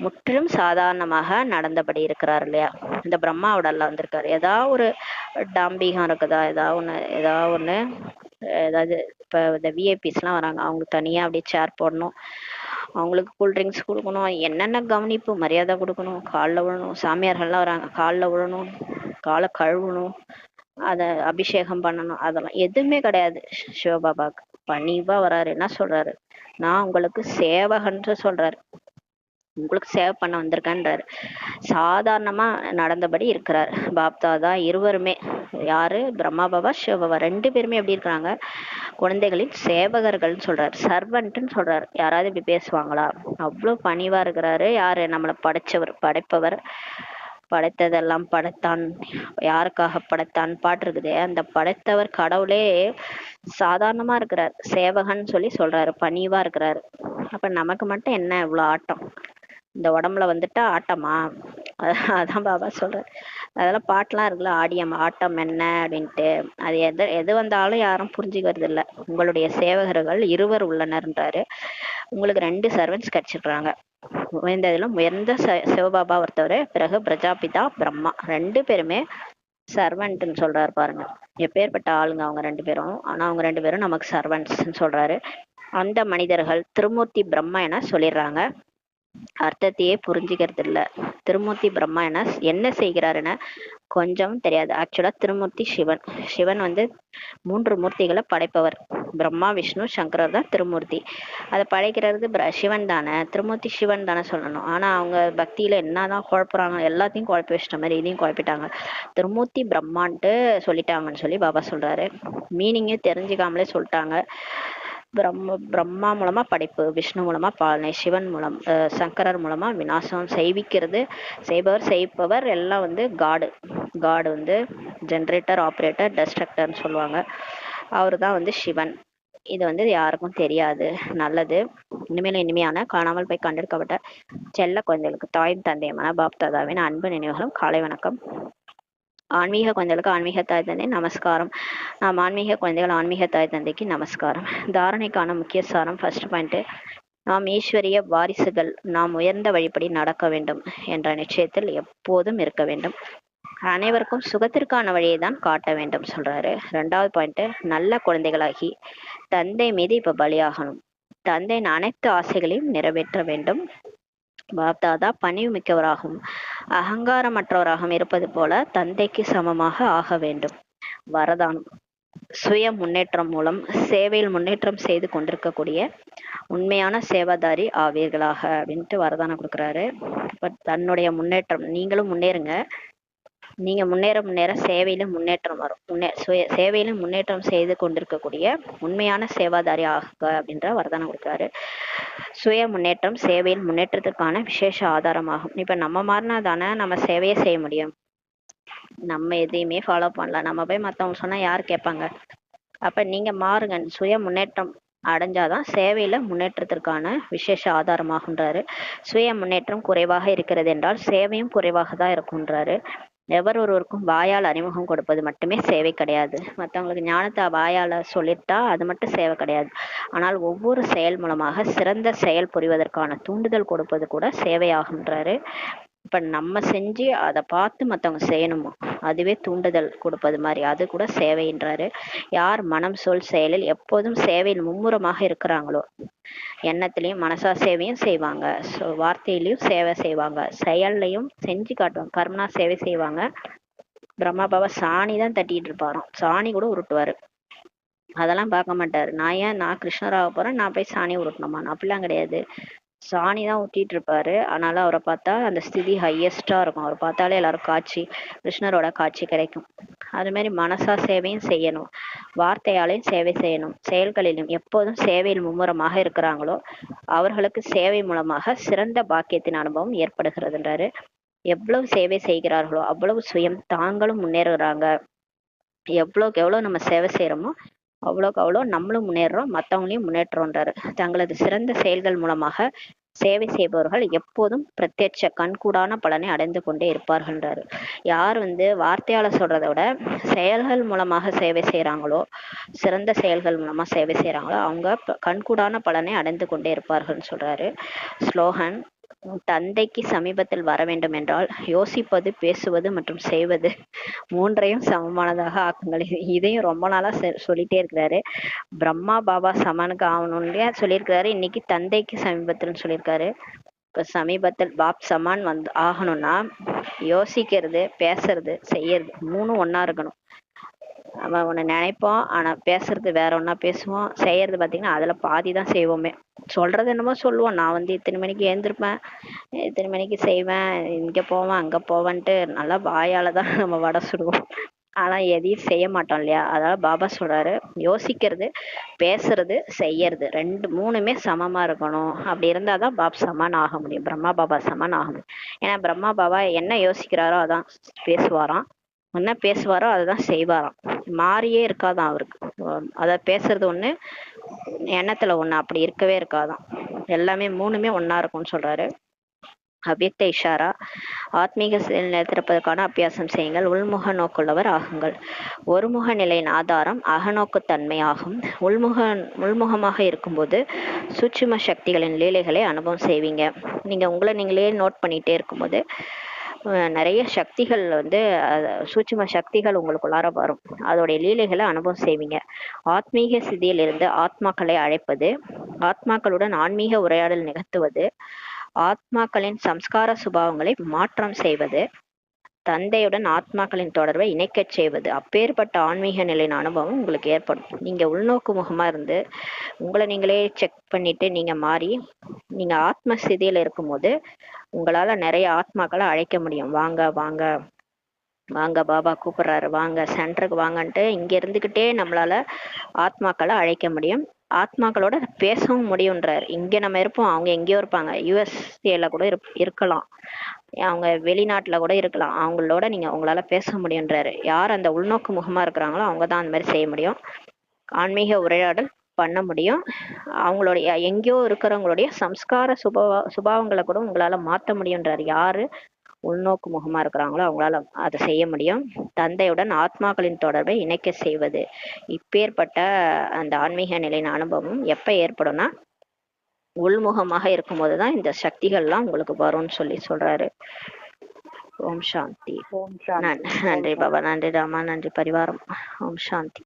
முற்றிலும் சாதாரணமாக நடந்தபடி இருக்கிறார் இல்லையா. இந்த பிரம்மா உடல்ல வந்திருக்காரு. ஏதாவது ஒரு டாம்பிகம் இருக்குதா, ஏதாவது ஒன்று ஏதாவது இப்போ இந்த விஐபிஸ்லாம் வராங்க, அவங்களுக்கு தனியாக அப்படியே சேர் போடணும், அவங்களுக்கு கூல்ட்ரிங்க்ஸ் கொடுக்கணும், என்னென்ன கவனிப்பு மரியாதை கொடுக்கணும், காலில் விழணும். சாமியார்கள்லாம் வராங்க, காலில் விழணும், காலை கழுவணும், அதை அபிஷேகம் பண்ணணும். அதெல்லாம் எதுவுமே கிடையாது சிவபாபாவுக்கு. பணிவா வராரு. என்ன சொல்றாரு, நான் உங்களுக்கு சேவகன்று சொல்றாரு, உங்களுக்கு சேவை பண்ண வந்திருக்கேன்றாரு. சாதாரணமா நடந்தபடி இருக்கிறார் பாப்தாதா. இருவருமே யாரு, பிரம்மா பாபா சிவபாபா, 2 பேருமே எப்படி இருக்கிறாங்க, குழந்தைகளின் சேவகர்கள்னு சொல்றாரு, சர்வன்ட்னு சொல்றாரு. யாராவது இப்படி பேசுவாங்களா? அவ்வளவு பணிவா இருக்கிறாரு. யாரு, நம்மளை படைப்பவர். படைத்ததெல்லாம் படைத்தான், யாருக்காக படைத்தான் பாட்டு இருக்குது. அந்த படைத்தவர் கடவுளே சாதாரணமா இருக்கிறார், சேவகன் சொல்றாரு, பணிவா இருக்கிறாரு. அப்ப நமக்கு மட்டும் என்ன இவ்வளவு ஆட்டம், இந்த உடம்புல வந்துட்டா ஆட்டமா? அதான் பாபா சொல்றாரு. அதெல்லாம் பாட்டுலாம் இருக்குல்ல, ஆடியம் ஆட்டம் என்ன அப்படின்ட்டு. அது எது வந்தாலும் யாரும் புரிஞ்சுக்கிறது இல்லை. உங்களுடைய சேவகர்கள் இருவர் உள்ளனர்ன்றாரு. உங்களுக்கு 2 சர்வன்ஸ் கிடைச்சிருக்கிறாங்க. உயர்ந்ததிலும் உயர்ந்த சிவபாபா ஒருத்தவர், பிறகு பிரஜாபிதா பிரம்மா, 2 பேருமே சர்வன்ட்னு சொல்றாரு. பாருங்க எப்பேற்பட்ட ஆளுங்க அவங்க 2 பேரும். ஆனா அவங்க 2 பேரும் நமக்கு சர்வன்ட்ஸ்ன்னு சொல்றாரு. அந்த மனிதர்கள் திருமூர்த்தி பிரம்மா என சொல்லிடுறாங்க, அர்த்தத்தையே புரிஞ்சுக்கிறது இல்ல. திருமூர்த்தி பிரம்மா என்ன செய்கிறாருன்னு கொஞ்சம் தெரியாது. ஆக்சுவலா திருமூர்த்தி சிவன் வந்து 3 மூர்த்திகளை படைப்பவர். பிரம்மா, விஷ்ணு, சங்கரர் தான் திருமூர்த்தி. அதை படைக்கிறது சிவன் தானே, திருமூர்த்தி சிவன் தானே சொல்லணும். ஆனா அவங்க பக்தியில என்னதான் குழப்புறாங்க, எல்லாத்தையும் குழப்பி வச்சிட்ட மாதிரி இதையும் குழப்பிட்டாங்க. திருமூர்த்தி பிரம்மான்ட்டு சொல்லிட்டாங்கன்னு சொல்லி பாபா சொல்றாரு. மீனிங்கே தெரிஞ்சுக்காமலே சொல்லிட்டாங்க. பிரம்மா மூலமா படைப்பு, விஷ்ணு மூலமா பாலனை, சிவன் மூலம் சங்கரர் மூலமா விநாசம், செய்பவர் எல்லாம் வந்து காடு வந்து ஜென்ரேட்டர், ஆப்ரேட்டர், டெஸ்ட்ரக்டர்னு சொல்லுவாங்க. அவரு தான் வந்து சிவன். இது வந்து யாருக்கும் தெரியாது. நல்லது. இனிமையான காணாமல் போய் கண்டெடுக்கப்பட்ட செல்ல குழந்தைகளுக்கு தாயும் தந்தையுமான பாப்தாதாவின் அன்பு நினைவுகளும் காலை வணக்கம். ஆன்மீக குழந்தைகளுக்கு ஆன்மீக தாய் தந்தை நமஸ்காரம். நாம் ஆன்மீக குழந்தைகள் ஆன்மீக தாய் தந்தைக்கு நமஸ்காரம். தாரணைக்கான முக்கிய சாரம். ஃபர்ஸ்ட் பாயிண்ட், நாம் ஈஸ்வரிய வாரிசுகள், நாம் உயர்ந்த வழிப்படி நடக்க வேண்டும் என்ற நிச்சயத்தில் எப்போதும் இருக்க வேண்டும். அனைவருக்கும் சுகத்திற்கான வழியை தான் காட்ட வேண்டும் சொல்றாரு. 2வது பாயிண்ட், நல்ல குழந்தைகளாகி தந்தை மீது இப்ப பலியாகணும். தந்தையின் அனைத்து ஆசைகளையும் நிறைவேற்ற வேண்டும். பாப்தாதா பணிவு மிக்கவராகவும் அகங்காரமற்றவராகவும் இருப்பது போல தந்தைக்கு சமமாக ஆக வேண்டும். வரதானம், சுய முன்னேற்றம் மூலம் சேவையில் முன்னேற்றம் செய்து கொண்டிருக்கக்கூடிய உண்மையான சேவாதாரி ஆவீர்களாக அப்படின்ட்டு வரதானம் கொடுக்குறாரு. பட் தன்னுடைய முன்னேற்றம், நீங்களும் முன்னேறுங்க. நீங்க முன்னேற முன்னேற சேவையிலும் முன்னேற்றம் வரும். சேவையிலும் முன்னேற்றம் செய்து கொண்டிருக்கக்கூடிய உண்மையான சேவாதாரி ஆக அப்படின்ற வரதானம் கொடுக்குறாரு. சுய முன்னேற்றம் சேவையில் முன்னேற்றத்துக்கான விசேஷ ஆதாரமாகும். இப்ப நம்ம மாறினா தானே நம்ம சேவையை செய்ய முடியும். நம்ம எதையுமே ஃபாலோ பண்ணலாம். நம்ம போய் மற்றவங்க சொன்னா யார் கேட்பாங்க? அப்ப நீங்க மாறுங்க. சுய முன்னேற்றம் அடைஞ்சாதான் சேவையில முன்னேற்றத்திற்கான விசேஷ ஆதாரமாகுன்றாரு. சுய முன்னேற்றம் குறைவாக இருக்கிறது என்றால் சேவையும் குறைவாக தான் இருக்குன்றாரு. எவர் ஒருவருக்கும் வாயால் அறிமுகம் கொடுப்பது மட்டுமே சேவை கிடையாது. மற்றவங்களுக்கு ஞானத்தை வாயால சொல்லிட்டா அது மட்டும் சேவை கிடையாது. ஆனால் ஒவ்வொரு செயல் மூலமாக சிறந்த செயல் புரிவதற்கான தூண்டுதல் கொடுப்பது கூட சேவையாகுன்றாரு. இப்ப நம்ம செஞ்சு அதை பார்த்து மற்றவங்க செய்யணுமோ அதுவே தூண்டுதல் கொடுப்பது மாதிரி, அது கூட சேவைன்றாரு. யார் மனம் சொல் செயலில் எப்போதும் சேவையில் மும்முரமாக இருக்கிறாங்களோ, எண்ணத்திலையும் மனசா சேவையும் செய்வாங்க, வார்த்தையிலையும் சேவை செய்வாங்க, செயல்லையும் செஞ்சு காட்டுவாங்க, கர்மனா சேவை செய்வாங்க. பிரம்மா பாபா சாணி தான் தட்டிட்டு இருப்பாராம், சாணி கூட உருட்டுவாரு. அதெல்லாம் பார்க்க மாட்டாரு. நான் கிருஷ்ணராக போறேன், நான் போய் சாணி உருட்டணுமா? அப்படிலாம் கிடையாது. சாணி தான் ஊட்டிட்டு இருப்பாரு. ஆனாலும் அவரை பார்த்தா அந்த ஸ்திதி ஹையஸ்டா இருக்கும். அவரை பார்த்தாலே எல்லாரும் கிருஷ்ணரோட காட்சி கிடைக்கும். அது மாதிரி மனசா சேவையும் செய்யணும், வார்த்தையாலையும் சேவை செய்யணும், செயல்களிலும் எப்போதும் சேவையில் மும்முரமாக இருக்கிறாங்களோ அவர்களுக்கு சேவை மூலமாக சிறந்த பாக்கியத்தின் அனுபவம் ஏற்படுகிறதுன்றாரு. எவ்வளவு சேவை செய்கிறார்களோ அவ்வளவு சுயம் தாங்களும் முன்னேறுகிறாங்க. எவ்வளவுக்கு எவ்வளவு நம்ம சேவை செய்யறோமோ அவ்வளோக்கு அவ்வளோ நம்மளும் முன்னேறோம், மற்றவங்களையும் முன்னேற்றோன்றாரு. தங்களது சிறந்த செயல்கள் மூலமாக சேவை செய்பவர்கள் எப்போதும் பிரத்யட்ச கண்கூடான பலனை அடைந்து கொண்டே இருப்பார்கள்ன்றாரு. யார் வார்த்தையால சொல்றதை விட செயல்கள் மூலமாக சேவை செய்யறாங்களோ, சிறந்த செயல்கள் மூலமா சேவை செய்யறாங்களோ அவங்க கண்கூடான பலனை அடைந்து கொண்டே இருப்பார்கள்னு சொல்றாரு. ஸ்லோகன், தந்தைக்கு சமீபத்தில் வர வேண்டும் என்றால் யோசிப்பது, பேசுவது மற்றும் செய்வது மூன்றையும் சமமானதாக ஆக்குங்கள். இதையும் ரொம்ப நாளா சொல்லிட்டே இருக்கிறாரு. பிரம்மா பாபா சமனுக்கு ஆகணும்னு சொல்லியிருக்காரு. இன்னைக்கு தந்தைக்கு சமீபத்தில் சொல்லியிருக்காரு. இப்ப சமீபத்தில் பாப் சமான் ஆகணும்னா யோசிக்கிறது, பேசுறது, செய்யறது மூணும் ஒன்னா இருக்கணும். அவன் ஒண்ணு நினைப்போம், ஆனா பேசுறது வேற ஒன்னா பேசுவோம். செய்யறது பாத்தீங்கன்னா அதுல பாதிதான் செய்வோமே. சொல்றது என்னமோ சொல்லுவோம், நான் இத்தனை மணிக்கு எழுந்திருப்பேன், இத்தனை மணிக்கு செய்வேன், இங்க போவேன் அங்க போவேன்ட்டு நல்லா வாயாலதான் நம்ம வடை சுடுவோம். ஆனா எதையும் செய்ய மாட்டோம் இல்லையா? அதனால பாபா சொல்றாரு, யோசிக்கிறது, பேசுறது, செய்யறது மூணுமே சமமா இருக்கணும். அப்படி இருந்தாதான் பாப் சமான் ஆக முடியும், பிரம்மா பாபா சமான் ஆக முடியும். ஏன்னா பிரம்மா பாபா என்ன யோசிக்கிறாரோ அதான் பேசுவாராம், என்ன பேசுவாரோ அதுதான் செய்வாராம். மாறியே இருக்காதான் அவருக்கு. அத பேசுறது ஒண்ணு, எண்ணத்துல ஒண்ணு, அப்படி இருக்கவே இருக்காதான். எல்லாமே மூணுமே ஒன்னா இருக்கும்னு சொல்றாரு. அவ்யக்த இஷாரா, ஆத்மீக நிலைத்திருப்பதற்கான அபியாசம் செய்யுங்கள். உள்முக நோக்குள்ளவர் ஆகுங்கள். ஒருமுக நிலையின் ஆதாரம் அகநோக்குத்தன்மை ஆகும். உள்முகமாக இருக்கும்போது சூட்சும சக்திகளின் லீலைகளை அனுபவம் செய்வீங்க. நீங்க உங்களை நீங்களே நோட் பண்ணிட்டே இருக்கும்போது நிறைய சக்திகள் சூட்சும சக்திகள் உங்களுக்குள்ளார வரும். அதோடைய லீலைகளை அனுபவம் செய்வீங்க. ஆத்மீக ஸ்திதியில் இருந்து ஆத்மாக்களை அழைப்பது, ஆத்மாக்களுடன் ஆன்மீக உரையாடல் நிகழ்த்துவது, ஆத்மாக்களின் சம்ஸ்கார சுபாவங்களை மாற்றம் செய்வது, தந்தையுடன் ஆத்மாக்களின் தொடர்பை இணைக்கச் செய்வது, அப்பேற்பட்ட ஆன்மீக நிலையின் அனுபவம் உங்களுக்கு ஏற்படும். நீங்க உள்நோக்கு முகமா இருந்து உங்களை நீங்களே செக் பண்ணிட்டு நீங்க மாறி நீங்க ஆத்ம ஸ்திதியில இருக்கும்போது உங்களால நிறைய ஆத்மாக்களை அழைக்க முடியும். வாங்க வாங்க வாங்க, பாபா கூப்பிடுறாரு, வாங்க சென்டருக்கு வாங்கன்ட்டு இங்க இருந்துகிட்டே நம்மளால ஆத்மாக்களை அழைக்க முடியும். ஆத்மாக்களோட பேசவும் முடியும்ன்றாரு. இங்க நம்ம இருப்போம், அவங்க எங்கேயோ இருப்பாங்க, யுஎஸ்ஏல கூட இருக்கலாம், அவங்க வெளிநாட்டுல கூட இருக்கலாம், அவங்களோட நீங்க உங்களால பேச முடியும்ன்றாரு. யார் அந்த உள்நோக்கு முகமா இருக்கிறாங்களோ அவங்கதான் அந்த மாதிரி செய்ய முடியும். ஆன்மீக உரையாடல் பண்ண முடியும். அவங்களுடைய எங்கேயோ இருக்கிறவங்களுடைய சம்ஸ்கார சுபாவங்களை கூட உங்களால மாத்த முடியும்ன்றாரு. யாரு உள்நோக்கு முகமா இருக்கிறாங்களோ அவங்களால அதை செய்ய முடியும். தந்தையுடன் ஆத்மாக்களின் தொடர்பை இணைக்க செய்வது, இப்பேற்பட்ட அந்த ஆன்மீக நிலையின் அனுபவம் எப்ப ஏற்படும்னா உள்முகமாக இருக்கும்போது தான் இந்த சக்திகள்லாம் உங்களுக்கு வரும்னு சொல்றாரு. ஓம் சாந்தி. ஓம் சாந்தி. நன்றி பாபா, நன்றி ராமா, நன்றி பரிவாரம். ஓம் சாந்தி.